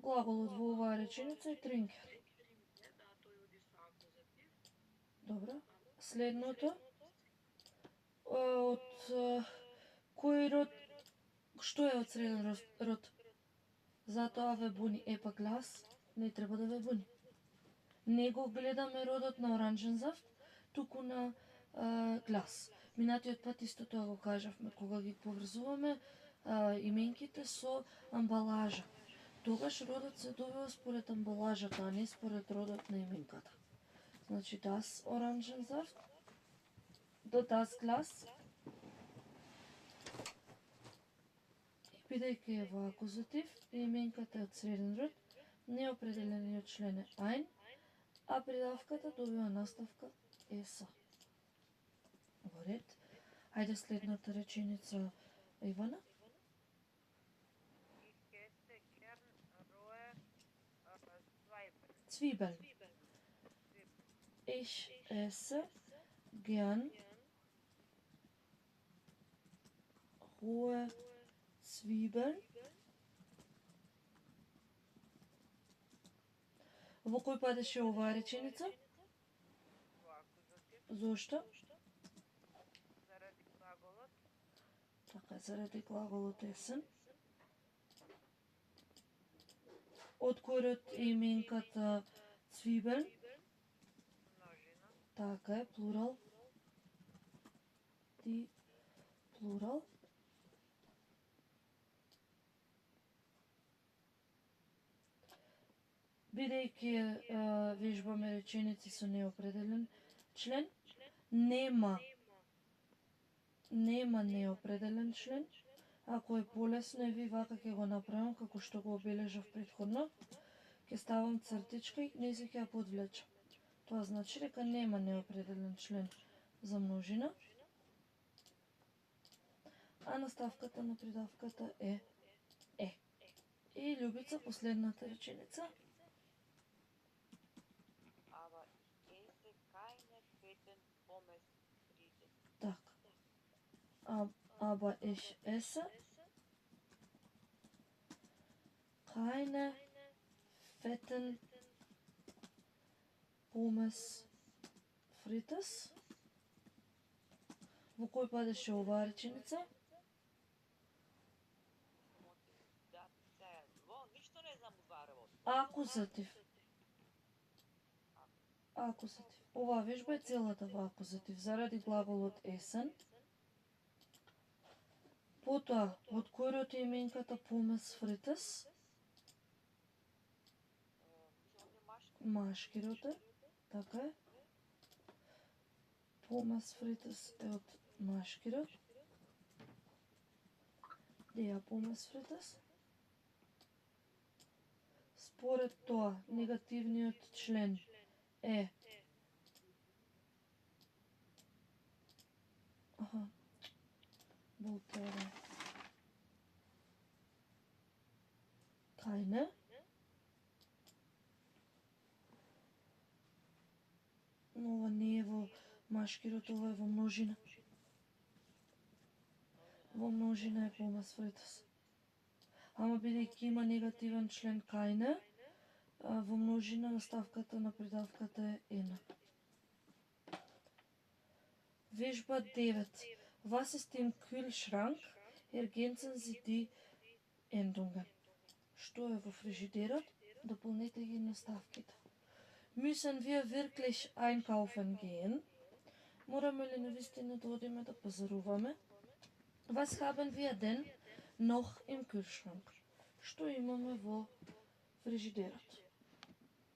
Глаголот во оваа реченица е trinken. Тринке, да, тој оди со акузатив. Добро. Следното, од кој род, што е од среден род? Затоа ве буни епа глас, не треба да ве буни. Не го гледаме родот на оранжен зафт, туку на глас. Минатиот пат исто тоа го кажавме, кога ги поврзуваме именките со амбалажа. Тогаш родот се добива според амбалажата, а не според родот на именката. Значи, das Orangensaft, до das Glas. И бидејќи е во акузатив, именката е од среден род, неопределениот член е ein, а придавката добива наставка еса. Во ред. Ајде следната реченица, Ивана. Ich esse gern rohe Zwiebeln. Zwiebeln. Ich esse gern rohe Zwiebeln. Во кој падеше оваа реченица? Во акузатив, Зошто? заради глаголот. Така, заради глаголот есен. Од кој род е именката Zwiebeln? Множина. Така е, плурал. Ти плурал. Бидејќи вежбаме реченици со неопределен член, нема неопределен член. Ако е полесно, ви вака ќе го направам како што го обележав претходно. Ќе ставам цртичка и низ ќе ја подвлечам. Тоа значи дека нема неопределен член за множина. А наставката на придавката е е. И Љубица, последната реченица. Aber ich esse keine fetten Pommes frites. Така. Aber ich esse keine fetten Pommes frites. Во кој падеше оваа реченица? Да, во ништо не знам уварево. Акузатив. Акузатив. Оваа вежба е целата во акузатив, заради глаголот есен. Потоа, од кој род е именката Pommes frites? Мислам да машки. Машки род е, така е. Pommes frites е од машки род. Деја Pommes frites. Според тоа, негативниот член е Волтера. Keine. Но ова не е во машки род, ова е во множина. Во множина е Pommes frites. Ама бидејќи има негативен член keine, во множина наставката на придавката е ена. Вежба 9. Was ist im Kühlschrank? Ergänzen Sie die Endungen. Што е во фрижидерот? Дополнете ги наставките. Müssen wir wirklich einkaufen gehen? Мораме ли навистина да одиме да пазаруваме? Was haben wir denn noch im Kühlschrank? Што имаме во фрижидерот?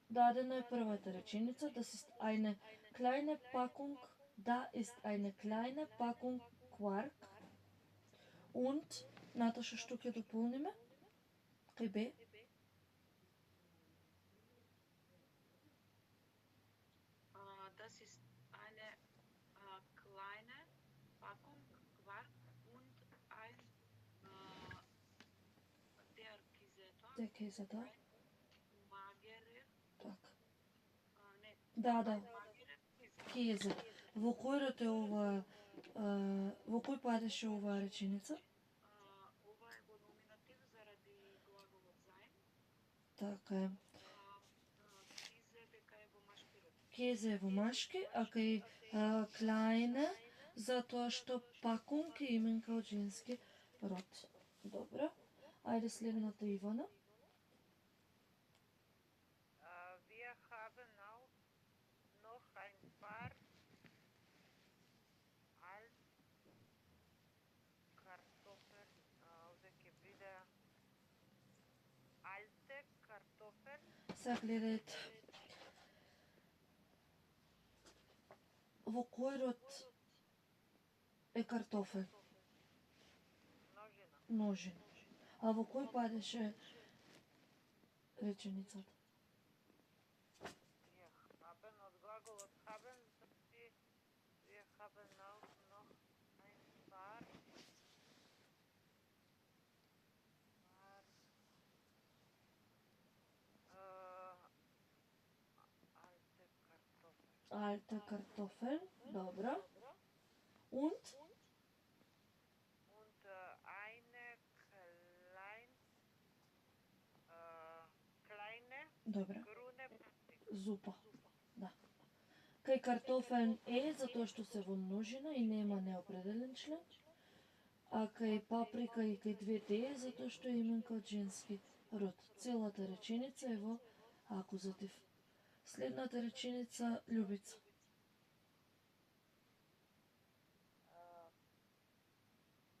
Дадена е првата реченица, das ist eine kleine Packung, da ist eine kleine Packung Quark. Und, Наташа, што ќе дополниме? Кај бе? Das ist eine kleine Packung Quark und ein der Käse. Де Käse, да? Magerer, Така. не, Да, magerer Käse. Кезе. Во кој род е ова, во кој падеше оваа реченица? Ова е во номинатив заради глаголот sein. Така е. Кизе дека е во машки род. Кезе е во машки, а кај клајне, затоа што пакунг е именка од женски род. Добро. Ајде следната Ивана. Wir haben auch noch ein paar Kartoffeln. Овде ќе биде alte Kartoffeln. Сега гледајте. Во кој род е картофел? Множина. Множина. А во кој падеше реченицата? Wir haben од глаголот haben, значи wir haben auch noch ein paar alte Kartoffeln. Alte Kartoffel, добро. Und? Und eine kleine Добро. grüne Зупа. Да. Кај картофел е затоа што се во множина и нема неопределен член, а кај паприка и кај двете е затоа што е именка од женски род. Целата реченица е во акузатив. Следната реченица Љубица.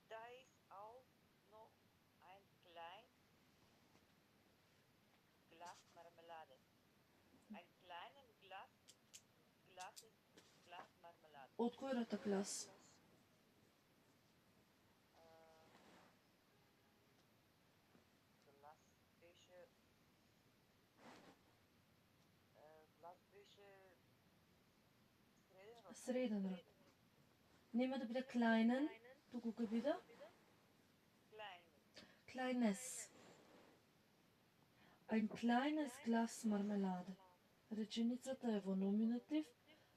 Da ist auch noch ein klein Glas Marmelade. Ein kleines Glas ist Glas Marmelade. Од кој род е клас? Glas беше среден род. Среден род. Нема да биде клајнен, туку ќе биде Klein. kleines. Ein kleines Glas Marmelade. Реченицата е во номинатив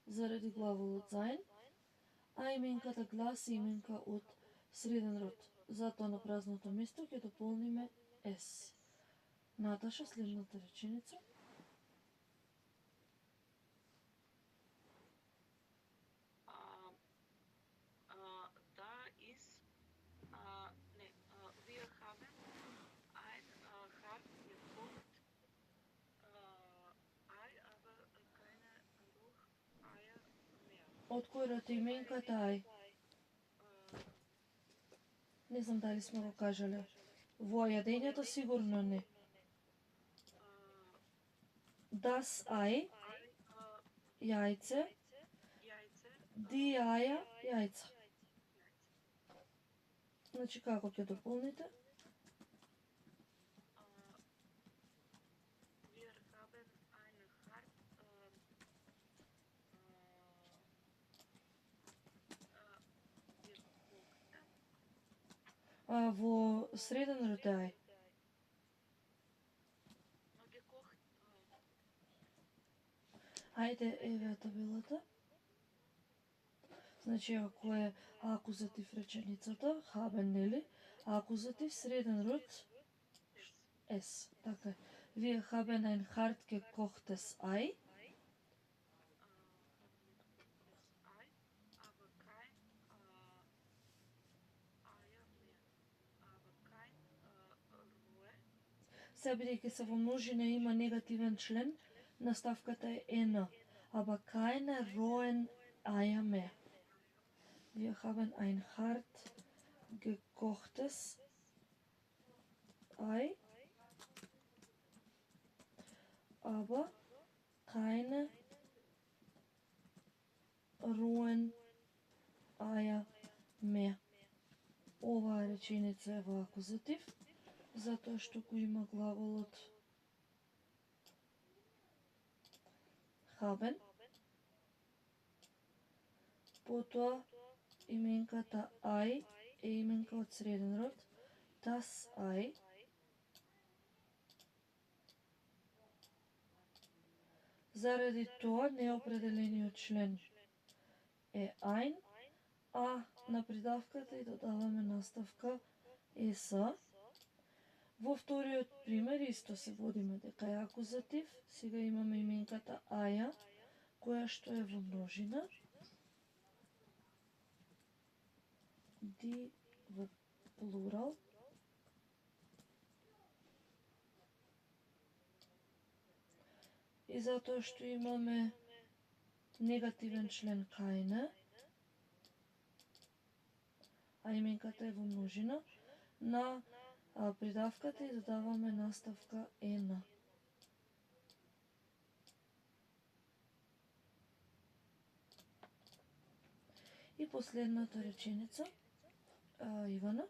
заради главолот sein, а именката глас е именка од среден род. Затоа на празното место ќе дополниме S. Наташа, следната реченица. Da ist, ne, wir haben ein hart gekocht Ei, aber keine Eier mehr. Од кој род е именката ај? Не знам дали сме го кажале. Во јадењето сигурно не. Das Ei, јајце, Яйце, die Eier, јајца. Значи како ќе дополните? wir haben ein hart gekocht. Во среден род е ај. Gekocht. Ајде, еве табелата. Значи, ако е акузатив реченицата, haben, нели? Акузатив среден род S. Така е. Wir haben ein hart gekochtes Ei. Ei, aber kein Eier mehr. Aber kein Ruhe. Сега бидејќи се во множина има негативен член, наставката е ена. Aber keine rohen Eier mehr. Wir haben ein hart gekochtes Ei, aber keine rohen Eier mehr. Оваа реченица е во акузатив, затоа што го има глаголот haben. Потоа именката Ei е именка од среден род. Das Ei. Заради тоа неопределениот член е ein, а на придавката и додаваме наставка ес. Во вториот пример исто се водиме дека е акузатив. Сега имаме именката аја, која што е во множина. Ди во плурал. И затоа што имаме негативен член кајне, а именката е во множина, на придавката и додаваме наставка ена. И последната реченица, Ивана.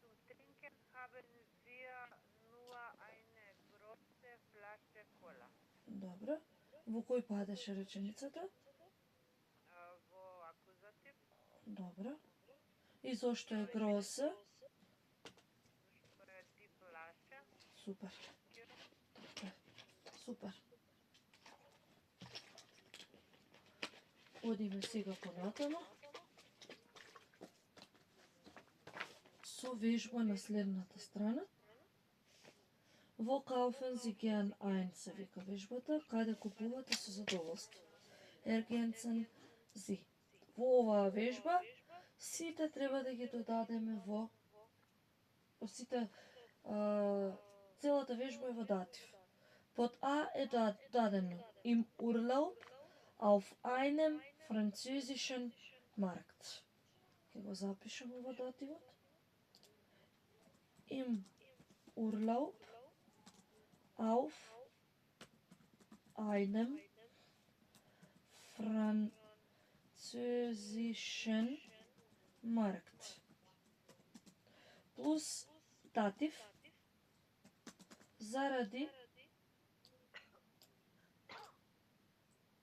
Zum Trinken haben wir nur eine große Flasche Cola. Добро. Во кој падеше реченицата? Во акузатив, Добро. И зошто е гросе? што е ди флаша, Супер. Супер. Одиме сега понатаму. Со вежба на следната страна. Во Kaufen Sie gern ein се вика вежбата, каде купувате со задоволство. Ergänzen Sie. Во оваа вежба сите треба да ги додадеме во сите целата вежба е во датив. Под А е дадено im Urlaub auf einem französischen Markt. Ке го запишеме во дативот. Im Urlaub auf einem französischen Markt. Плюс датив заради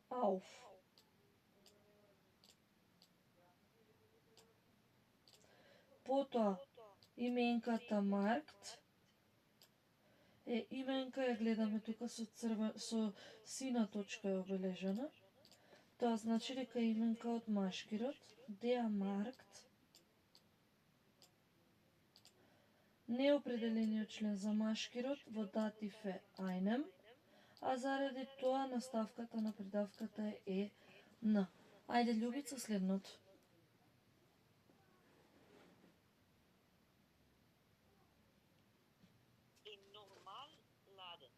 auf. Потоа именката Маркт е именка, ја гледаме тука со сина точка е обележена. Тоа значи дека е именка од машкирот, der Markt. Неопределениот член за машкирот во датив е einem, а заради тоа наставката на придавката е н. Ајде, Љубица, следното. In normal laden.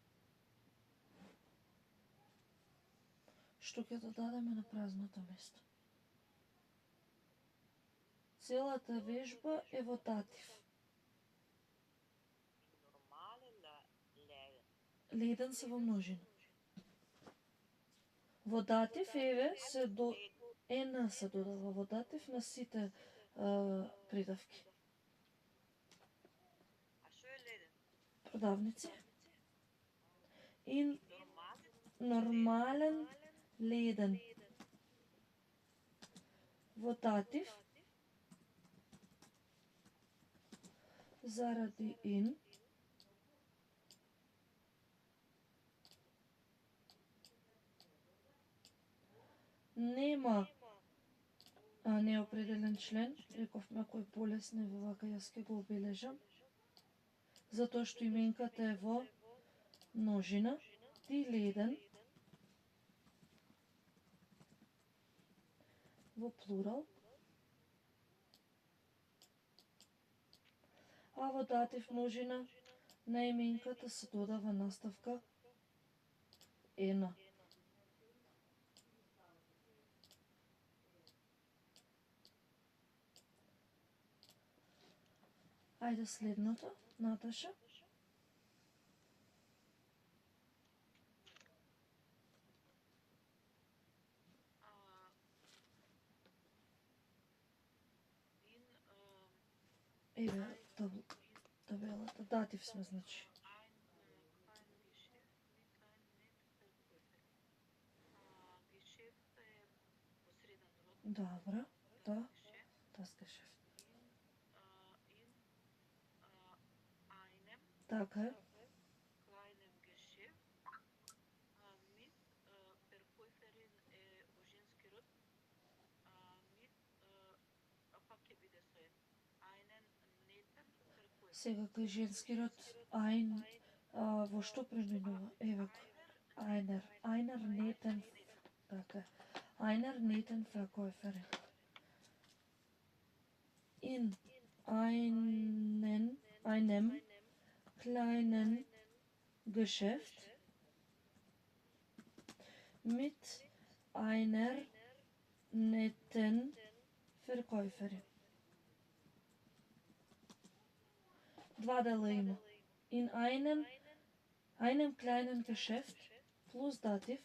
Што ќе додадеме на празното место? Целата вежба е во датив. Normale laden. Леден се во множина. Во датив еве се до ена се додава во датив на сите придавки. A што е leden? Продавници. In Normalen нормален леден. Во датив заради in нема неопределен член, рековме кој полесно е вака, јас ќе го обележам, затоа што именката е во множина, ди леден, во плурал, а во датив множина на именката се додава наставка ена. Ајде следното, Наташа. Еве, табелата, датив сме, значи. Добро, да, das Geschäft. Така е. kleinem Geschäft mit Verkäuferin во женски род mit пак ќе биде со einen Сега кај женски род ein во што преминува? Еве го. Einer neten така. Einer neten Verkäuferin. In einem kleinen Geschäft mit einer netten Verkäuferin. Два дела има. In einem kleinen Geschäft плюс датив.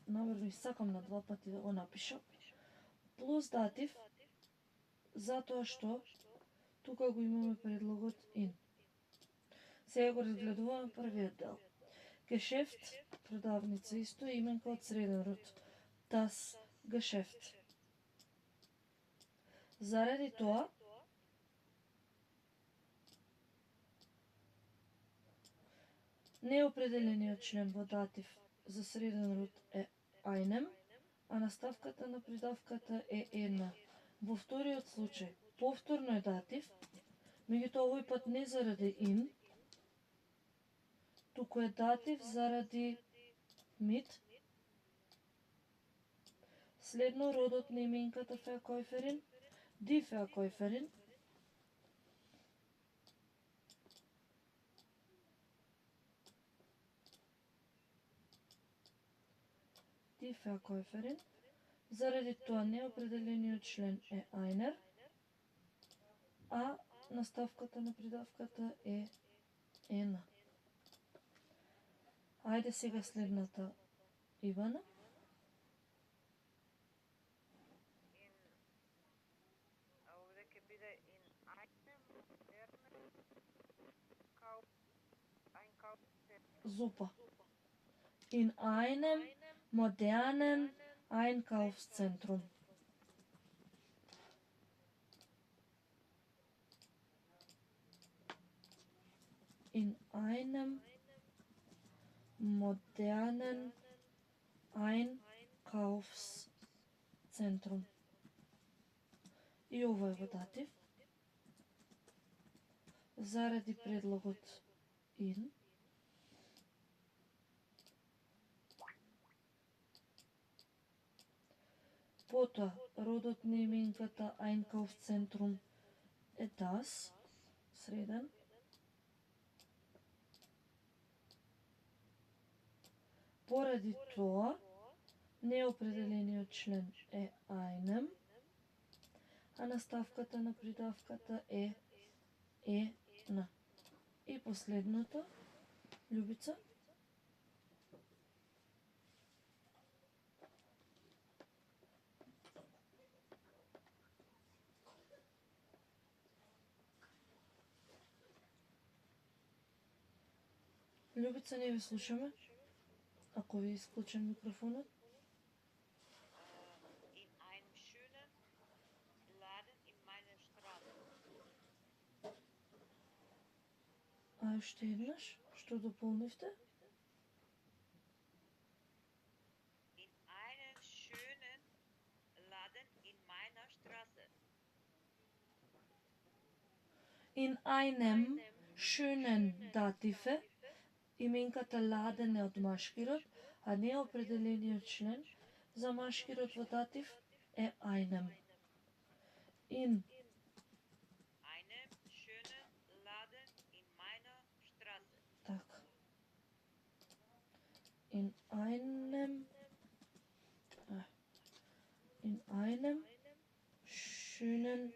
Намерно и сакам на два пати да го напишам. Плюс датив, затоа што тука го имаме предлогот in. Сега го разгледуваме првиот дел. Geschäft, продавница, исто именка од среден род. Das Geschäft. Заради тоа, неопределениот член во датив за среден род е einem, а наставката на придавката е ена. Во вториот случај, повторно е датив, меѓутоа овој пат не заради in, туку е датив заради mit. Следно родот на именката Verkäuferin, die Verkäuferin. Die Verkäuferin. Заради тоа неопределениот член е einer, а наставката на придавката е ена. Ајде сега следната, Ивана. Овде ќе биде in einem modernen Einkaufszentrum. Super. In einem modernen Einkaufszentrum. In einem modernen Einkaufszentrum. И ова е во датив. Заради предлогот in. Потоа, родот на именката Einkaufszentrum е das, среден. Поради тоа, неопределениот член е einem, а наставката на придавката е ена. И последното, Љубица. Љубица, не ви слушаме. Ако ви е исклучен микрофонот. In einem schönen Laden in meiner Straße. А уште еднаш, што дополнивте? In einem schönen Laden in meiner Straße. In einem schönen датив е, именката ладен е од машки род, а неопределениот член за машки род во датив е einem. In Einem schönen Laden in meiner Straße. така. In einem schönen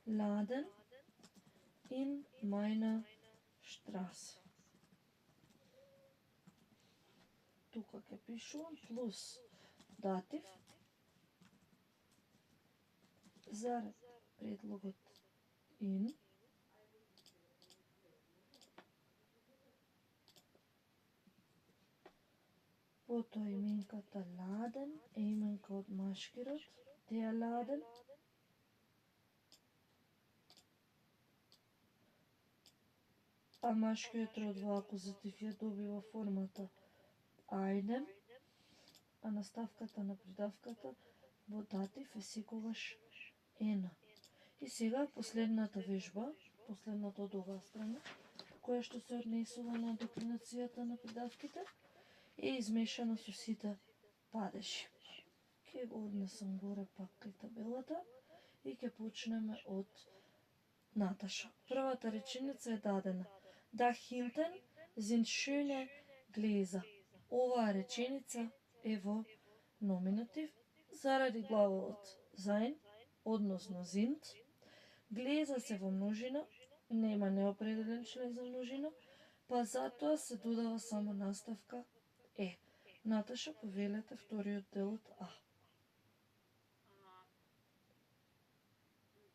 Laden in meiner Straße. Тука ќе пишувам плюс датив зарад предлогот in. Потоа именката ладен е именка од машки род, der Laden. А машкиот род во акузатив ја добива формата einem, а наставката на придавката во датив е секогаш ена. И сега последната вежба, последната од оваа страна, која што се однесува на деклинацијата на придавките, е измешана со сите падежи. Ке го однесам горе пак кај табелата и ќе почнеме од Наташа. Првата реченица е дадена. Да hinten sind schöne Gläser. Оваа реченица е во номинатив заради главолот sein, односно sind. Глеза се во множина, нема неопределен член за множина, па затоа се додава само наставка е. Наташа, повелете вториот дел од А.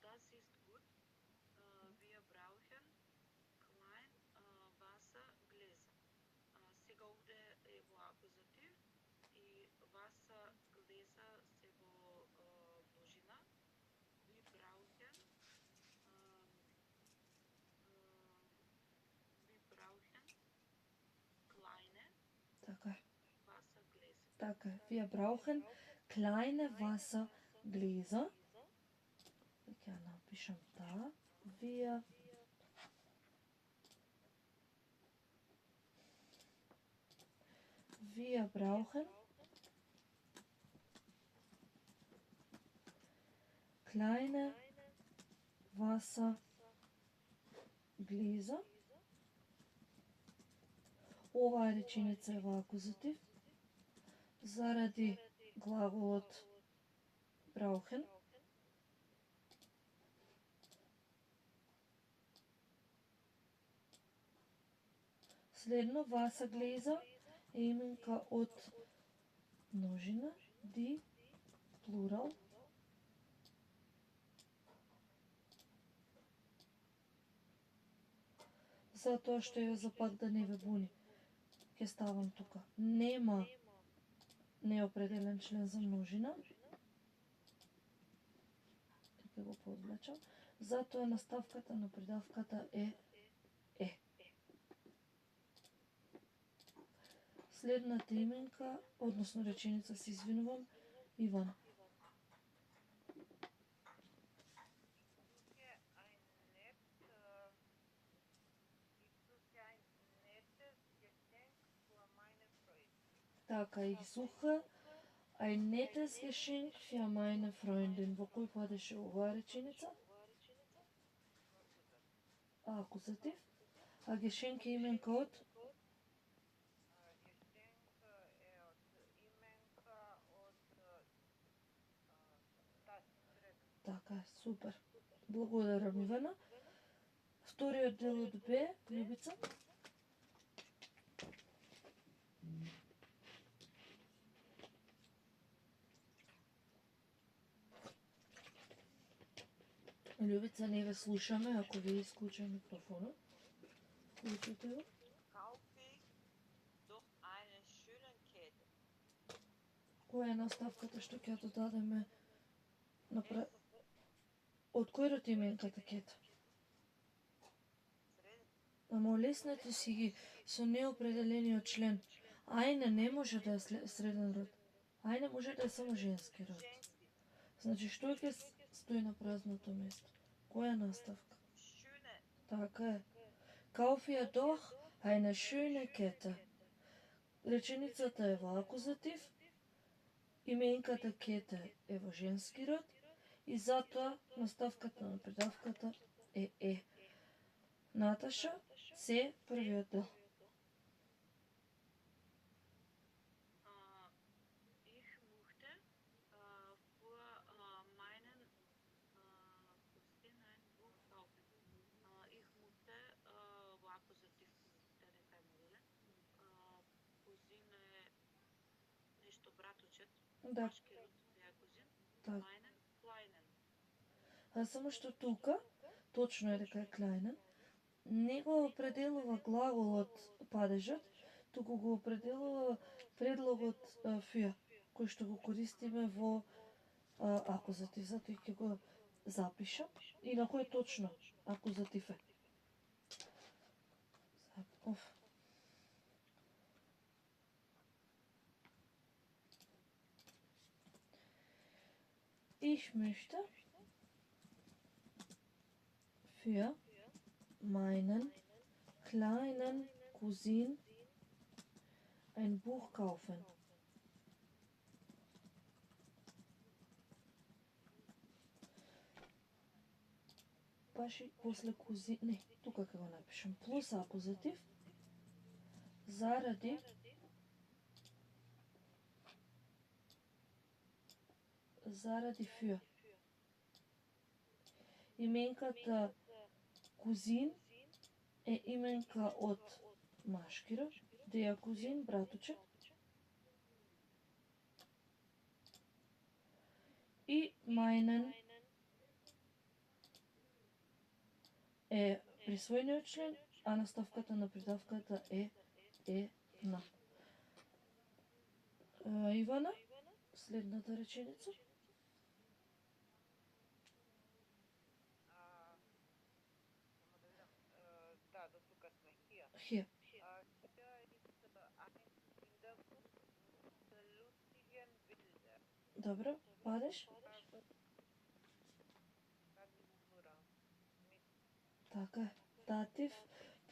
Das ist gut. Wir brauchen klein Wassergläser. Сега овде е во акузатив и Wassergläser се во множина. Wir brauchen kleine Така е. Wassergläser. Така е. Wir brauchen kleine Wassergläser. Ќе ја напишам таа. Wir brauchen kleine Wassergläser. Оваа реченица е во акузатив заради глаголот brauchen. Следно, Wassergläser е именка од множина, ди, плурал. Затоа што ја за пак да не ве буни, ќе ставам тука. Нема неопределен член за множина. Ќе го подвлечам. Затоа наставката на придавката е е. Следната именка, односно реченица, се извинувам, Иван. Така, ich suche ein nettes Geschenk für meine Freundin. Во кој падеше оваа реченица? Акузатив. А Geschenk е именка од? Така, супер. Благодарам, Ивана. Вториот дел од Б, Љубица. Љубица, не ве слушаме, ако ви исклуча микрофонот. Вклучете го. Kaufe doch einen schönen Kette. Која е наставката што ќе додадеме од кој род именката кета? Ама олеснете си ги со неопределениот член. Ајне не може да е среден род. Ајне може да е само женски род. Значи, што ќе стои на празното место? Која наставка? Schöne. Така е. Kaufe ihr doch eine schöne Kette. Реченицата е во акузатив, именката кете е во женски род и затоа наставката на придавката е е. Наташа, се првиот дел. Ich möchte für meinen Cousin ein Buch kaufen. Ich möchte во акузатив да не кај моделе. Cousin е нешто браточет. Да. Машки род е cousin. Так. Kleinen. А само што тука, точно е дека е клајнен, не го определува глаголот падежот, туку го определува предлогот für, кој што го користиме во акузатив, затоа ќе го запишам и на кој точно акузатив е. Ich möchte für meinen kleinen Cousin ein Buch kaufen. Баш и после кузин... Не, тука како го напишам. Плюс акузатив. Заради für. Именката кузин е именка од машки род, der кузин, братуче. И meinen е присвоениот член, а наставката на придавката е на. Ивана, следната реченица. Да, до тука сме. Хија. Хија. Хија is ein Kinderbuch mit lustigen Bildern. Добро, падеш? Така е. Датив,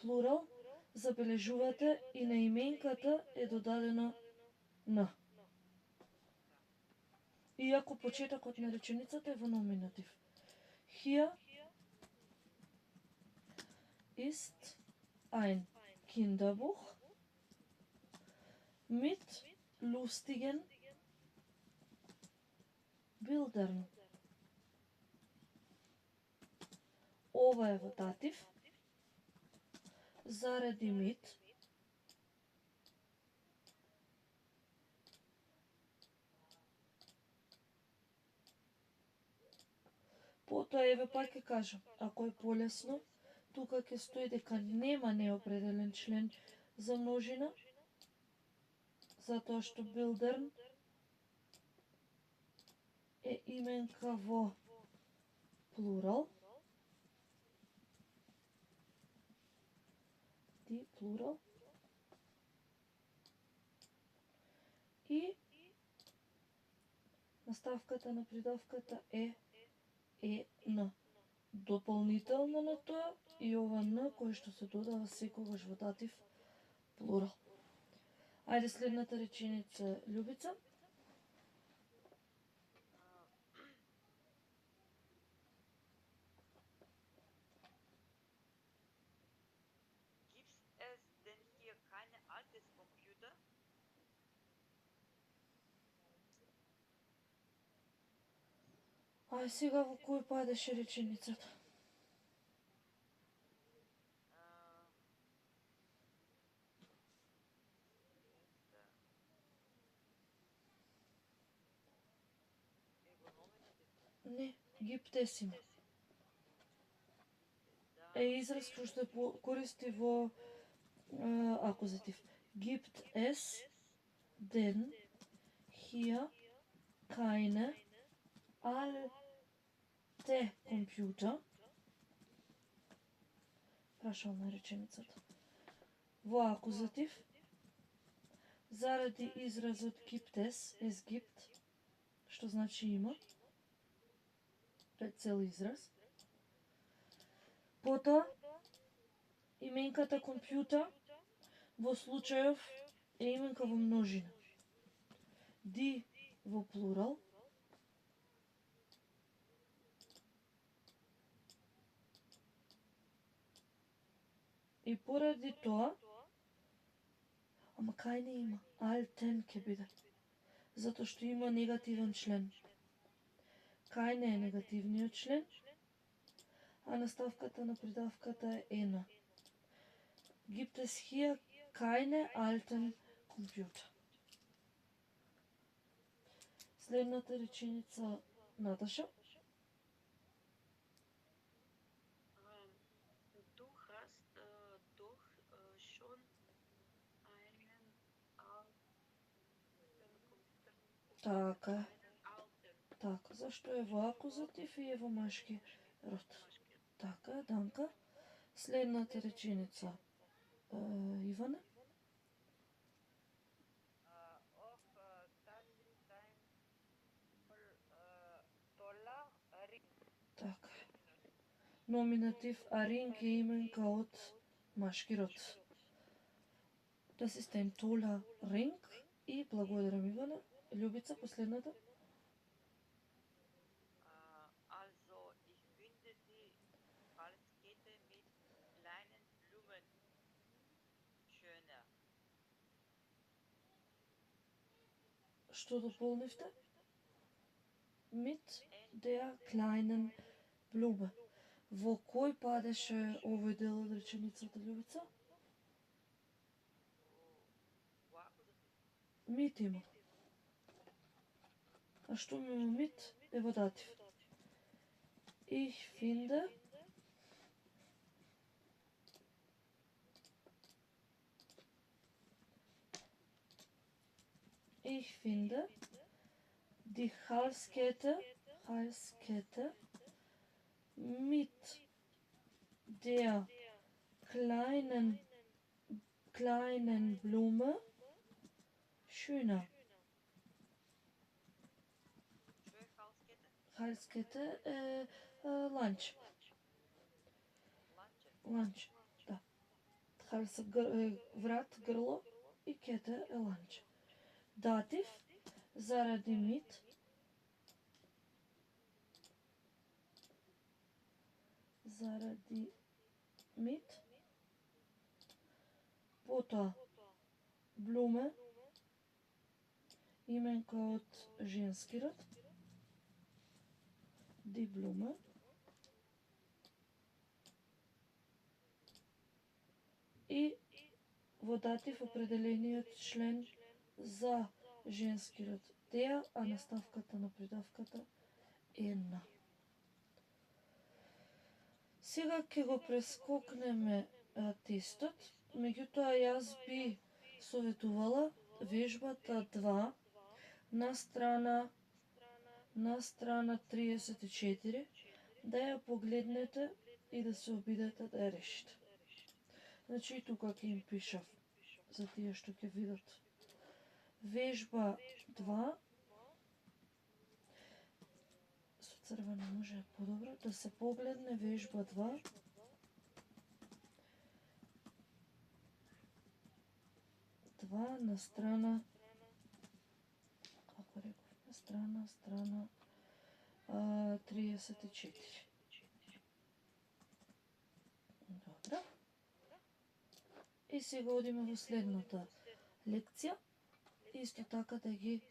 плурал, забележувате и на именката е додадено на. Иако почетокот на реченицата е во номинатив. Hier ist ein Kinderbuch mit lustigen Bildern. Ова е во датив, заради mit, потоа еве пак ќе кажам, ако е полесно, тука ќе стои дека нема неопределен член за множина, затоа што Bildern е именка во плурал, плурал. И наставката на придавката е на. Дополнително на тоа и ова на кој што се додава секогаш во датив плурал. Ајде следната реченица, Љубица. Ај сега во кој падеше реченицата? Не, гиптес има. Е израз кој што користи во акузатив. Gibt es denn hier keine alte Computer? Прашална реченицата. Во акузатив, заради изразот gibt es gibt, што значи има, цел израз. Потоа, именката компјутер во случајов е именка во множина. Ди во плурал. И поради тоа, ама кај не има? Алтен ке биде. Затоа што има негативен член. Кај не е негативниот член, а наставката на придавката е на. Gibt es hier keine alten Computer? Следната реченица, Наташа. Du hast doch schon einen alten Computer. Така. Така, зашто е во акузатив и е во машки род. Така, Данка. Следната реченица, Ивана. Така. номинатив, а Ring е именка од машки род. Das ist ein toller Ring. И благодарам Ивана. Љубица, последната. Also, ich finde die Halskette mit kleinen Blumen schöner. Што дополнивте? Mit der kleinen Blume. Во кој падеше овој дел од реченицата, Љубица? Wo Akkusativ. Mit има. А што ми има mit е во датив. Ich finde die Halskette mit der kleinen Blume schöner. Што е Halskette? Halskette е ланч. Ланче. Да. Хals е врат, грло и кете е ланч. Датив заради mit. Заради mit. Потоа Блуме, именка од женски род. Die Blume. И во датив определениот член за женски род теа, а наставката на придавката е на. Сега ќе го прескокнеме тестот, меѓутоа јас би советувала вежбата 2 на страна 34 да ја погледнете и да се обидете да ја решите. Значи и тука ќе им пишав за тие што ќе видат. Вежба 2 со црвено може подобро да се погледне вежба 2. На страна, како реков, на страна 34. Добро. И сега одиме во следната лекција. Исто така да ги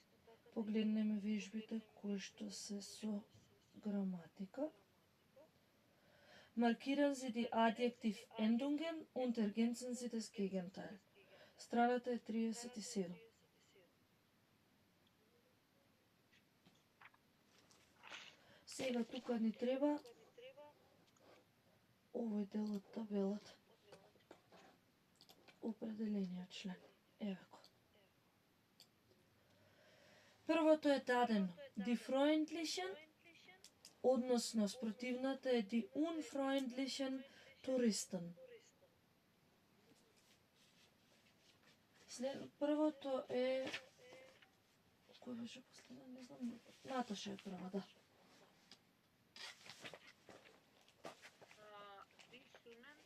погледнеме вежбите кои што се со граматика. Markieren Sie die Adjektivendungen und ergänzen Sie das Gegenteil. Страната е 37. Сега тука ни треба овој дел од табелата. Определениот член. Еве го. Првото е дадено. Die freundlichen, односно спротивната е die unfreundlichen Touristen. Првото е... Кој беше последен? Не знам. Наташа е прва, да. Die Summen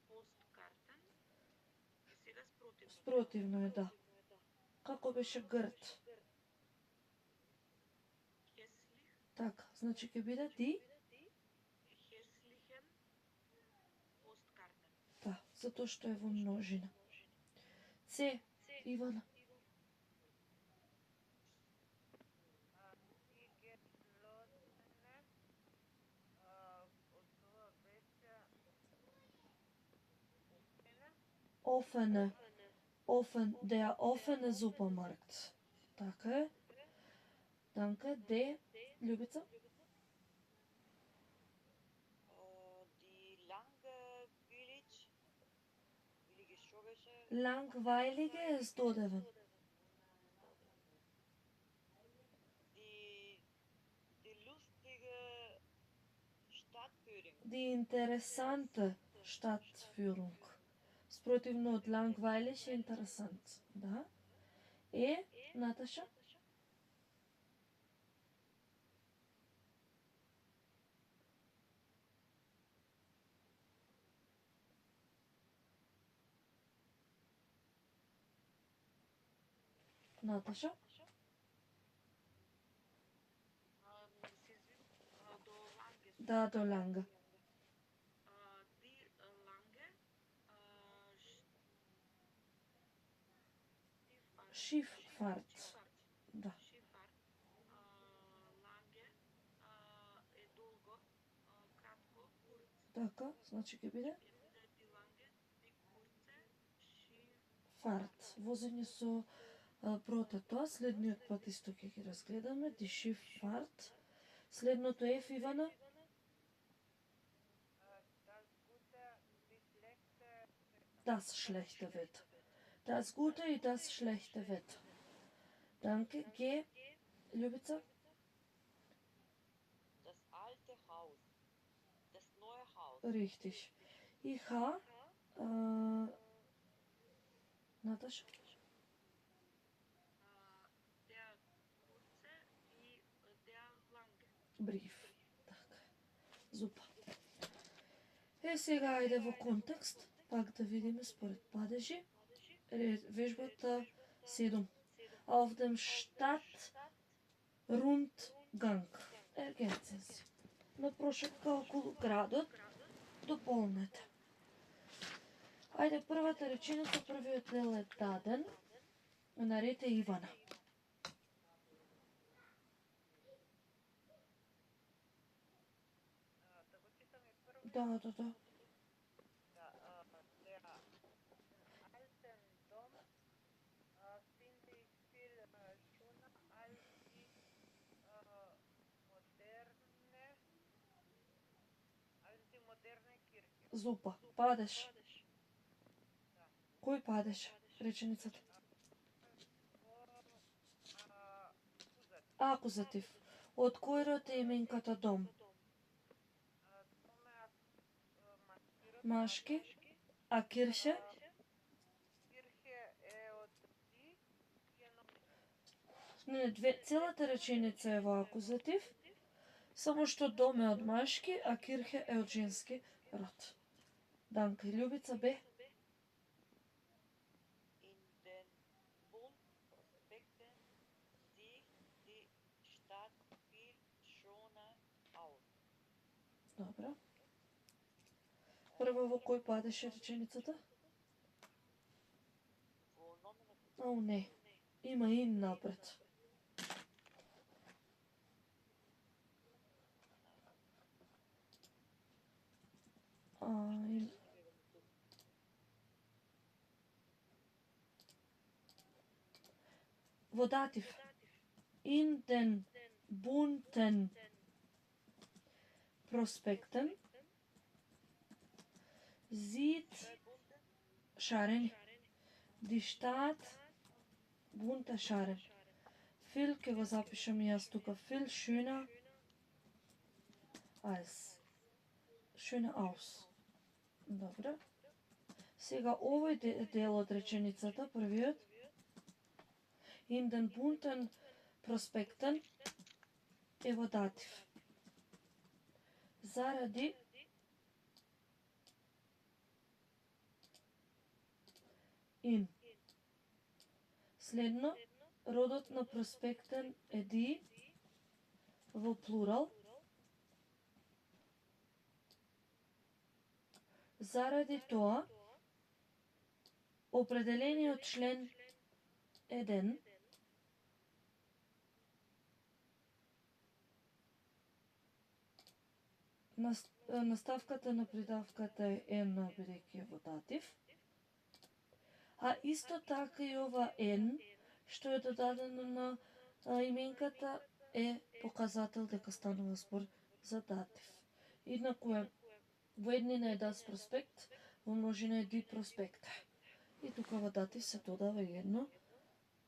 Postkarten. И сега спротивно. Спротивно е, да. Како беше грд? Hässlich. Така, значи ќе биде die? Hässlichen Postkarten. Да, затоа што е во множина. Се, Ивана. Die geschlossene, од тоа беше Der offene Supermarkt. Така е. Данка, де, Љубица? Die langweilig. Или што беше? Langweilige е здодевен. Die lustige Stadtführung. Die interessante Stadtführung. Спротивно од langweilig е интересант. Да. Е, Наташа? Наташа? Се извин, до ланге. Да, до ланга. Ди ланге, Schifffahrt. Да. Schifffahrt. Ланге е долго, кратко, курц. Така, значи ќе биде Ќе биде ди ланге, ди курце, фарт. Возење со протето, следниот пат исто ќе ги разгледаме, ди Schifffahrt. Следното е Ивана. Das schlechte Wetter. Das gute и das schlechte Wetter. Danke. G. Љубица? Das alte Haus. Das neue Haus. Richtig. И Х. Наташа? der kurze и der lange. Brief. Така. Зупа. Сега ајде во контекст, пак да видиме според падежи. Вежбата 7. Auf dem Stadtrundgang. Ergänzen Sie. На прошетка околу градот, дополнете. Ајде првата реченица, првиот дел е даден. Наред е Ивана. Да. Der alten Dom finde ich viel schöner als die moderne Kirche. Зупа. Падеш. Кој падеш? Реченицата. Акузатив. Од кој род е именката дом? Машки. А кирше? Kirche od di Не, целата реченица е во акузатив, само што дом е од машки, а кирхе е од женски род. Данка, Љубица, Б. In den Bundprospekten sieht die Stadt viel schöner aus. Добра. Прво во кој падеше реченицата? Wo nominativ Ау, не. Има ин напред. Во датив. In den bunten Prospekten sieht шарени. Die Stadt bunte шарен. Viel ќе го запишам и јас тука. Viel schöner als. Schöner aus. Добре. Сега овој дел од реченицата, првиот, in den bunten Prospekten е во датив. Заради in. Следно, родот на проспектен е ди во плурал. Заради тоа, определениот член 1 наставката на придавката е N, бидејќи е во датив. А исто така и ова N, што е додадено на именката, е показател дека станува збор за датив. Иднаку е во еднина е das проспект, во множина е die проспект. И тука во датив се додава едно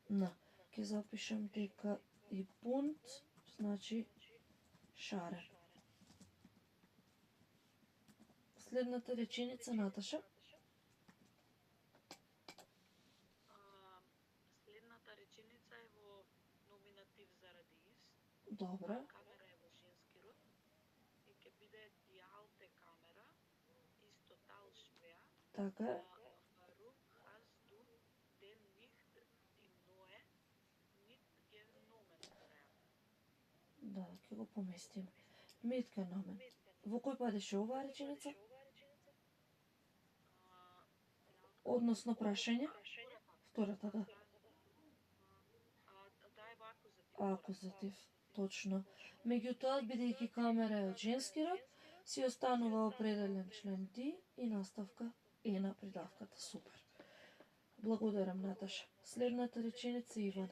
на. Ке запишам дека и bunt значи шарен. Следната реченица, Наташа. Следната реченица е во номинатив заради из. Добре. Камера е во женски род. И ќе биде die alte Kamera ist total schwer. Така е. Warum hast du denn nicht die neue го поместиме. Митка намен. Во кој падеше оваа реченица? Односно прашање? Втората, да. Дај во акузатив. Акузатив, точно. Меѓутоа, бидејќи камера е од женски род, си останува определен член ди и наставка е на придавката. Супер. Благодарам, Наташа. Следната реченица, Иван.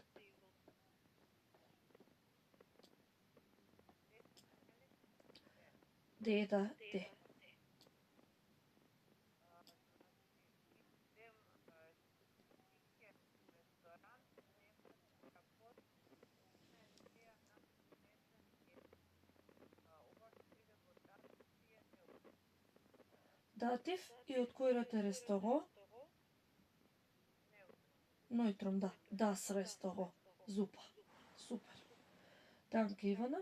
Де, да, де. Идем тике ресторант, некој работ, ја на месен е. Ова ќе биде во датив и е неутро. Датив и од кој род е рестого? Нојтром, да. Das рестого. Зупа. Супер. Данке, Ивана.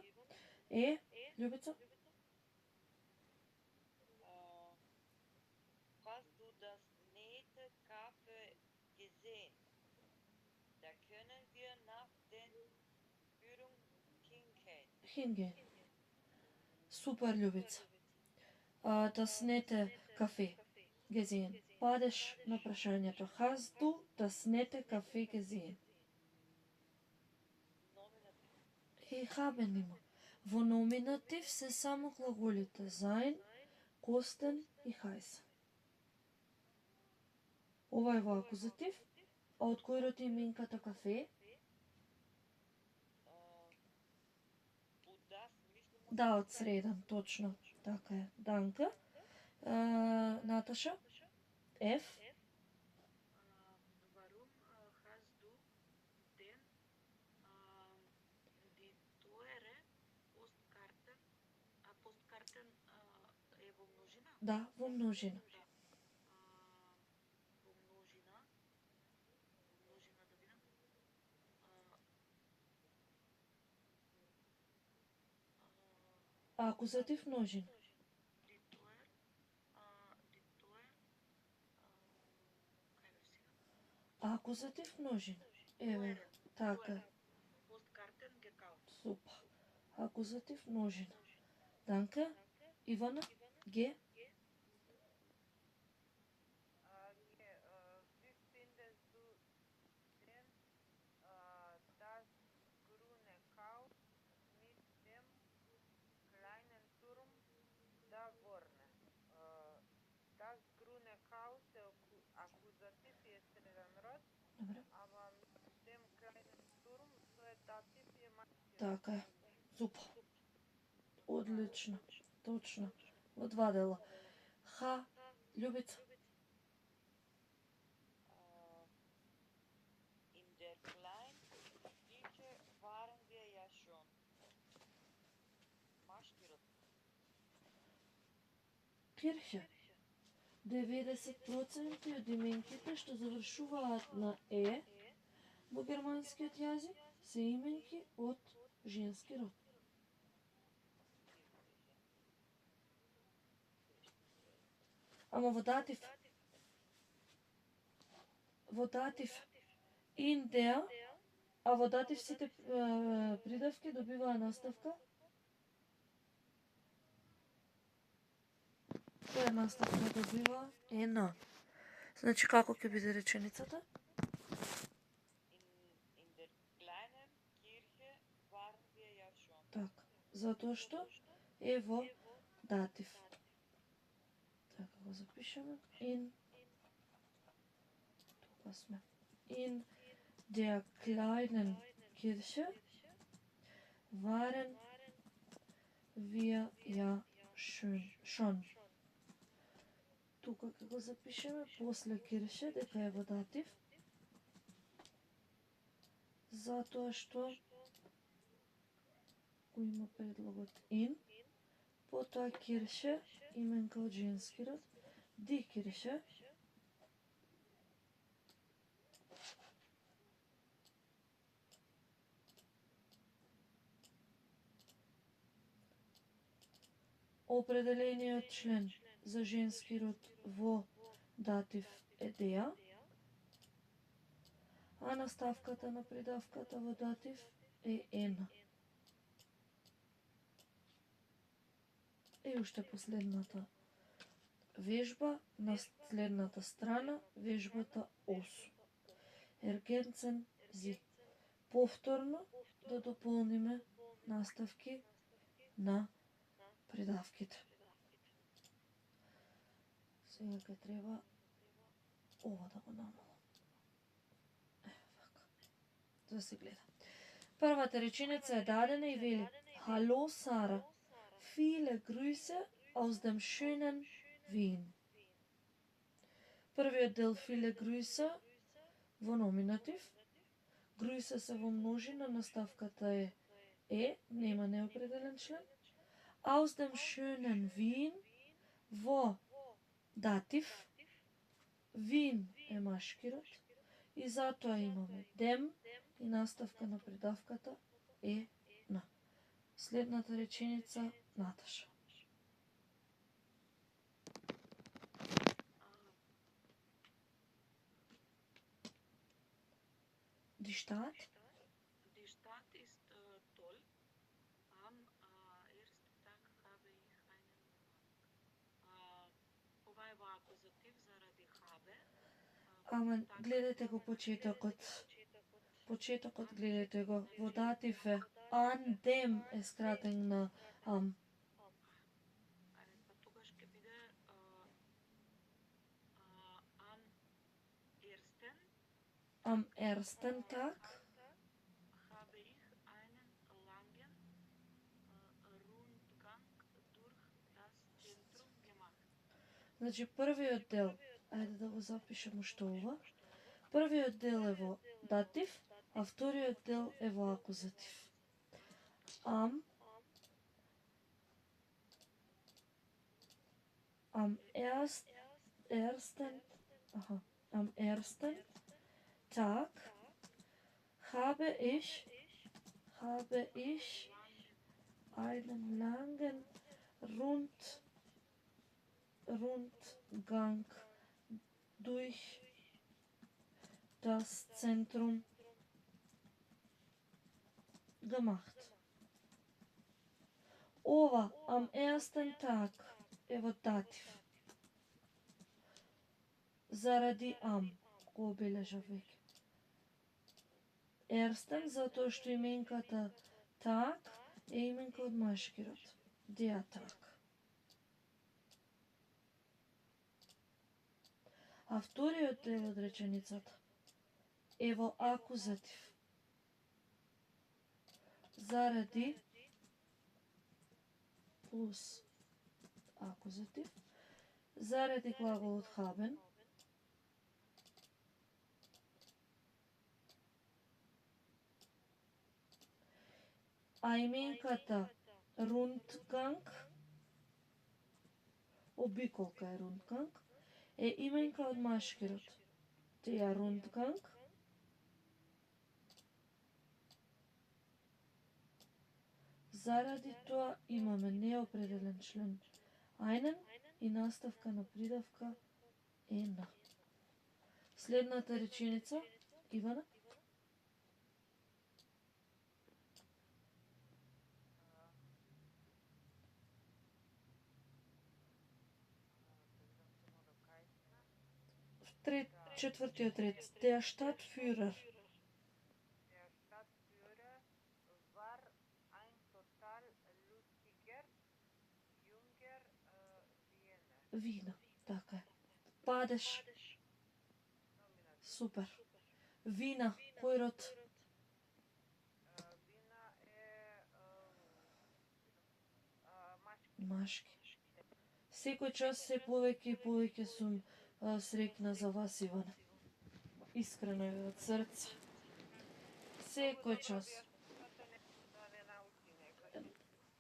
Љубица? Hast du das nähte Kaffee gesehen? Da können wir nach den Führung hingehen. Хинген. Супер, Љубица. Das nette кафе gesehen. Падеш на прашањето. Hast du das nette Kaffee gesehen? Nominativ. Хабен има. Во номинатив се само глаголите sein, kosten и heißen. Ова е во акузатив, а од кој род е именката кафе? Und das мислимо Да, од среден, точно. Така е. Данка. Наташа? F. Warum hast du denn die teure Postkarten? Postkarten е во множина? Да, во множина. Во множина да видам. Акузатив множина. Дитоер, кај бев сега? Акузатив множина. Еве, така. Посткартен gekauft. Супа. Акузатив множина. Данка. Ивана. Г. Wie findest du denn das grüne Haus mit dem kleinen Turm da vorne? Das grüne Haus е акузатив и е среден род, Добре. ама mit dem kleinen Turm тоа е датив и е мајчин. Така е. Супа. Одлично. Точно. Во два дела. Ха. Љубица. In der kleinen Küche waren wir ja schon. Машкирот. Кирхе. 90% од именките што завршуваат на е во германскиот јазик се именки од женски род. Ама во датив in der, а во датив сите придавки добиваа наставка. Која наставка добива? Ена. Значи како ќе биде реченицата? In der kleinen Kirche waren wir ja schon. Така, затоа што е во датив. Така го запишеме. Тука сме. In der kleinen Kirche waren wir ja schon. Тука ќе го запишеме после Кирше, дека е во датив. Затоа што го има предлогот in, потоа Кирше, именка од женски род, ди Кирше, определениот член за женски род во датив е деа, а наставката на придавката во датив е ена. И уште последната вежба на следната страна, вежбата 8. Ергенцен зи. Повторно да дополниме наставки на придавките. Сега ќе треба ова да го намалам. Вака. Да се гледа. Првата реченица е дадена и вели: Hallo Sara, viele Grüße aus dem schönen Wien. Првиот дел viele Grüße во номинатив. Grüße се во множина, наставката е, нема неопределен член. Aus dem schönen Wien во датив. Wien е машки род и затоа имаме dem и наставка на придавката е на. Следната реченица Наташа. Die Stadt? Die Stadt ist toll. Am ersten Tag habe ich einen ова е во акузатив заради habe. Ама гледате го почетокот. Почетокот гледате го. Во датив е an dem е скратен на am. Па тогаш ќе биде am ersten Am ersten Tag habe ich einen langen Rundgang durch das Zentrum gemacht. Значи првиот дел, ајде да го запишем уште ова. Првиот дел е во датив, а вториот дел е во акузатив. Am ersten Tag habe ich einen langen Rundgang durch das Zentrum gemacht. Ова am ersten Tag е во датив. Заради am го обележав веќе. Ersten затоа што именката Tag е именка од машки род. Der Tag. А вториот дел од реченицата е во акузатив. Заради плюс акузатив, заради глаголот haben, а именката Rundgang, обиколка е Rundgang, е именка од машки род. Der Rundgang заради тоа имаме неопределен член einen и наставка на придавка е на. Следната реченица, Ивана. Четвртиот ред. Der Stadtführer. Der Stadtführer war ein total lustiger, junger Wiener. Вина, така е. Падеш. Супер. Вина, кој род? Вина е Машки. Секој час се повеќе и повеќе сум среќна за вас, Ивана. Искрено е од срце. Секој час.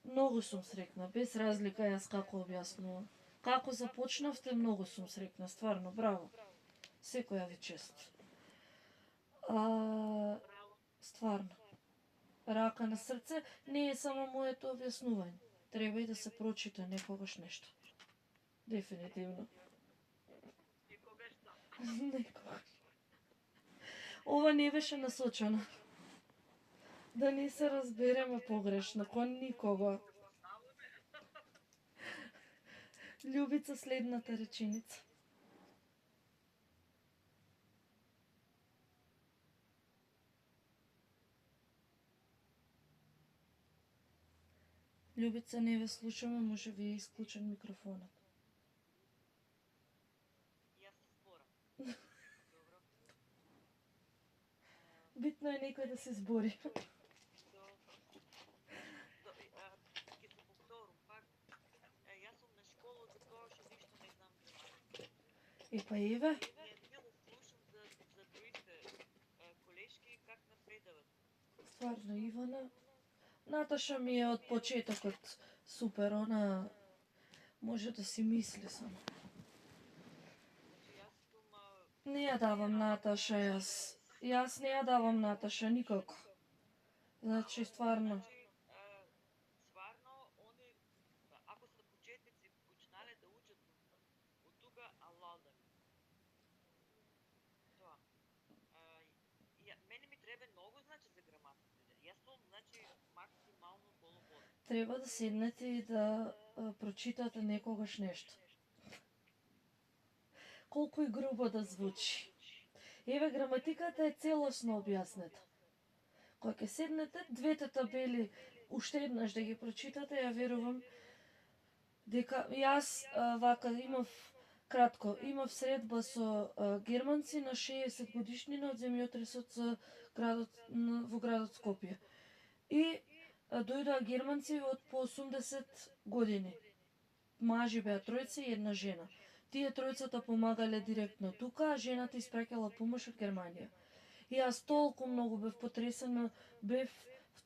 Многу сум среќна, без разлика јас како објаснувам. Како започнавте, многу сум среќна, стварно, браво. Секоја ви чест. Стварно. Рака на срце, не е само моето објаснување. Треба и да се прочита некогаш нешто. Дефинитивно. Некогаш. Ова не беше насочено. Да не се разбереме погрешно, кон никого. Љубица, следната реченица. Љубица, не ве слушаме, може ви е исклучен микрофонот. Јас се зборам. Добро. Битно е некој да се збори. Добро. Ќе се повторам пак. Јас сум на школа за тоа што ништо не знам граматика. Епа еве, Не мило слушам за другите колешки как напредават. стварно Ивана. Наташа ми е од почетокот супер, она може да си мисли само. Значи јас сум Не ја давам Наташа јас. Јас не ја давам Наташа никако. Значи, стварно. стварно они ако се почетници почнале да учат од тука алалда. Тоа. Мене ми треба многу значи за граматика. Јас сум значи максимално полубод. Треба да седнете и да прочитате некогаш нешто. Колку и грубо да звучи. Еве, граматиката е целосно објаснета. Кога ќе седнете, двете табели уште еднаш да ги прочитате, ја верувам дека јас вака имав средба со германци на 60 годишнина од земјотресот во градот Скопје. И дојдоа германци од по 80 години. Мажи беа тројца и една жена. Тие тројцата помагале директно тука, а жената испраќала помош од Германија. И јас толку многу бев потресена, бев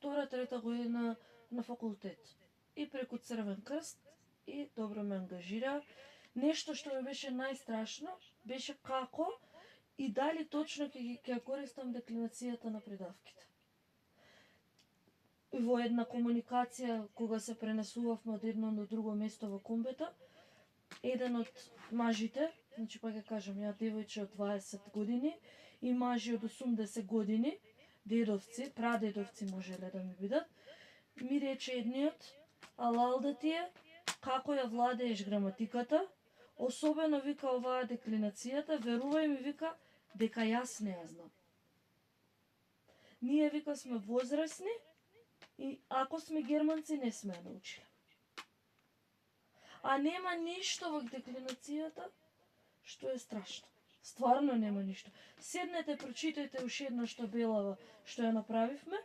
2-3 година на факултет. И преку Црвен крст, и добро ме ангажира. Нешто што ми беше најстрашно, беше како и дали точно ќе користам деклинацијата на придавките. Во една комуникација, кога се пренесувавме од едно до друго место во комбета, еден од мажите, значи па ќе кажам, ја девојче од 20 години и мажи од 80 години, дедовци, прадедовци можеле да ми бидат, ми рече едниот, алалда ти е, како ја владееш граматиката, особено вика оваа деклинацијата, верувај ми вика, дека јас не ја знам. Ние вика сме возрастни и ако сме германци не сме ја научиле. А нема ништо во деклинацијата што е страшно. Стварно нема ништо. Седнете, прочитајте уште еднаш табелава што ја направивме,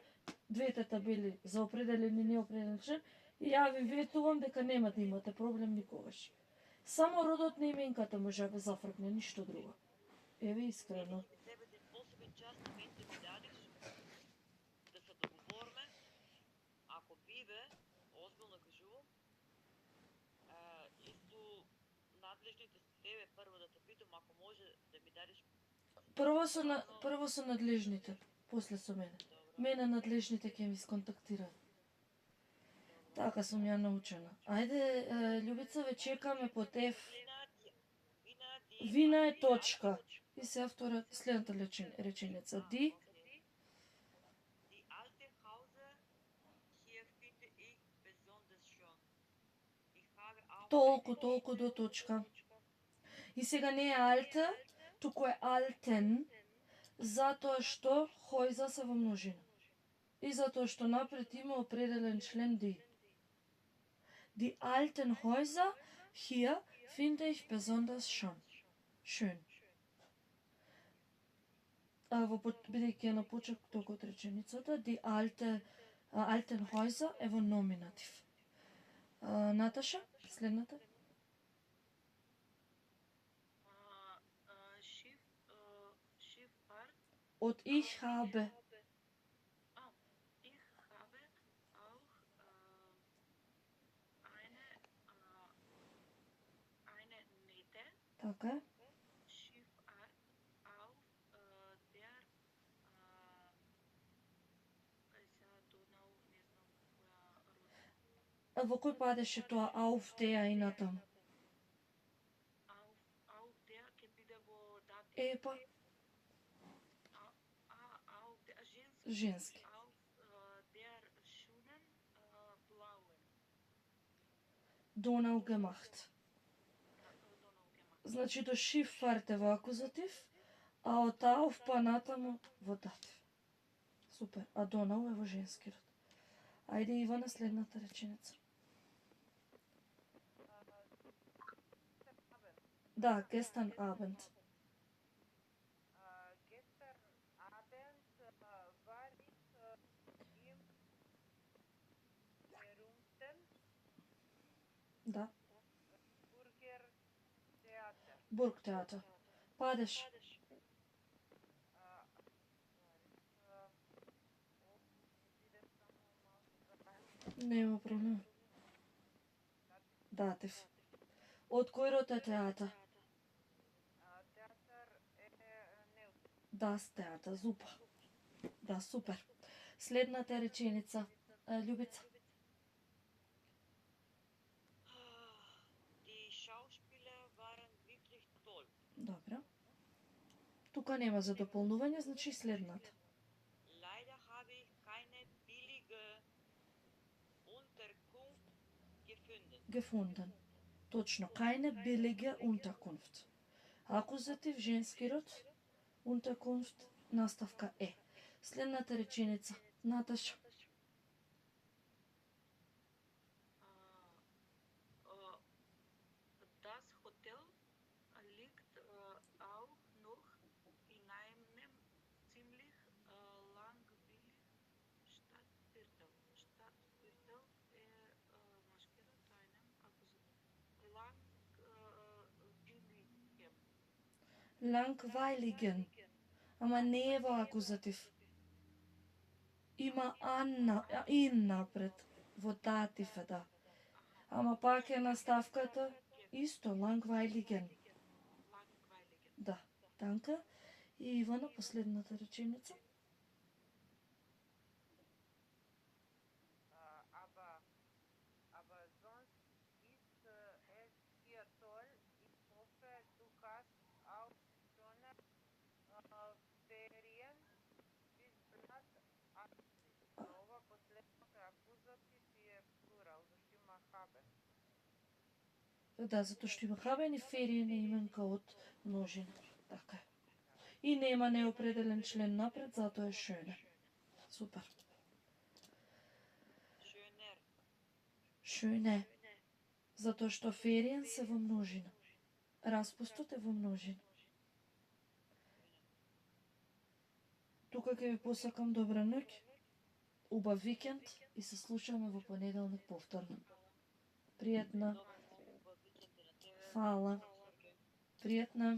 двете табели за определен и неопределен член, и ја ви ветувам дека нема да имате проблем никогаш. Само родот на именката може да ве зафркне, ништо друго. Еве искрено. Ми треба да посебен час на мен да ми дадеш, да се договориме, ако биде, озбилно кажувам, исто надлежните со тебе прво да те питам, ако може да ми дадеш Прво со надлежните, после со мене. Мене надлежните ќе ми сконтактираат. Така сум ја научена. Ајде, Љубица, ве чекаме по F. Вина е точка. И сега следната реченица. Die alte Hause hier finde ich besonders schön. Ich habe auch Толку до точка. И сега не е алта, туку е алтен, затоа што хојза се во множина. И затоа што напред има определен член die. Die alten Häuser hier finde ich besonders schön. Бидејќи е на почетокот од реченицата, die alten Häuser е во номинатив. Наташа, следната. Schifffahrt. Од ich habe. Ich habe auch eine nette Така. Schifffahrt auf der Donau, не знам која род. Во кој падеше тоа auf der и натаму? Auf der ќе биде во датив. Епа, Auf der женски. Auf der schönen blauen. Donau gemacht. Значи до шифарт е во акузатив, а од auf па натаму во датив. Супер. А донау е во женски род. Ајде Ивана, следната реченица. Да, gestern Abend. Gestern Abend war ich im berühmten Да. Burgertheater. Бургтеатар. Падеш. Нема проблем. Датив. Од кој род е театар? Театар е неутро. Das Theater, super. Да, супер. Следната реченица, Љубица. Die Schauspieler waren wirklich toll. Добро. Тука нема за дополнување, значи следната. Leider habe ich keine billige Unterkunft gefunden. Точно, keine billige Unterkunft. Акузатив, женски род, Unterkunft, наставка е. Следната реченица, Наташа. Das Hotel liegt auch noch in einem ziemlich langweiligen Stadtviertel. Stadtviertel maskira tajnem Langweiligen. Ама не е во акузатив. Има ин напред. Во датив е, да. Ама пак е наставката исто, langweiligen. Да, танка. И Ивана, последната реченица. Aber sonst ist es hier toll. Ich hoffe, du hast auch schöne Ferien bis bald Astrid. Ова последното е акузатив и е плурал, зашто има хабен. Да, затоа што има хабен и фериен е именка од множина. Така е. И нема неопределен член напред, затоа е шöne. Супер. Schöner. Шöne. Затоа што фериен се во множина. Распустот е во множина. Тука ќе ви посакам добра ноќ, убав викенд и се слушаме во понеделник повторно. Пријатна. Фала. Пријатна.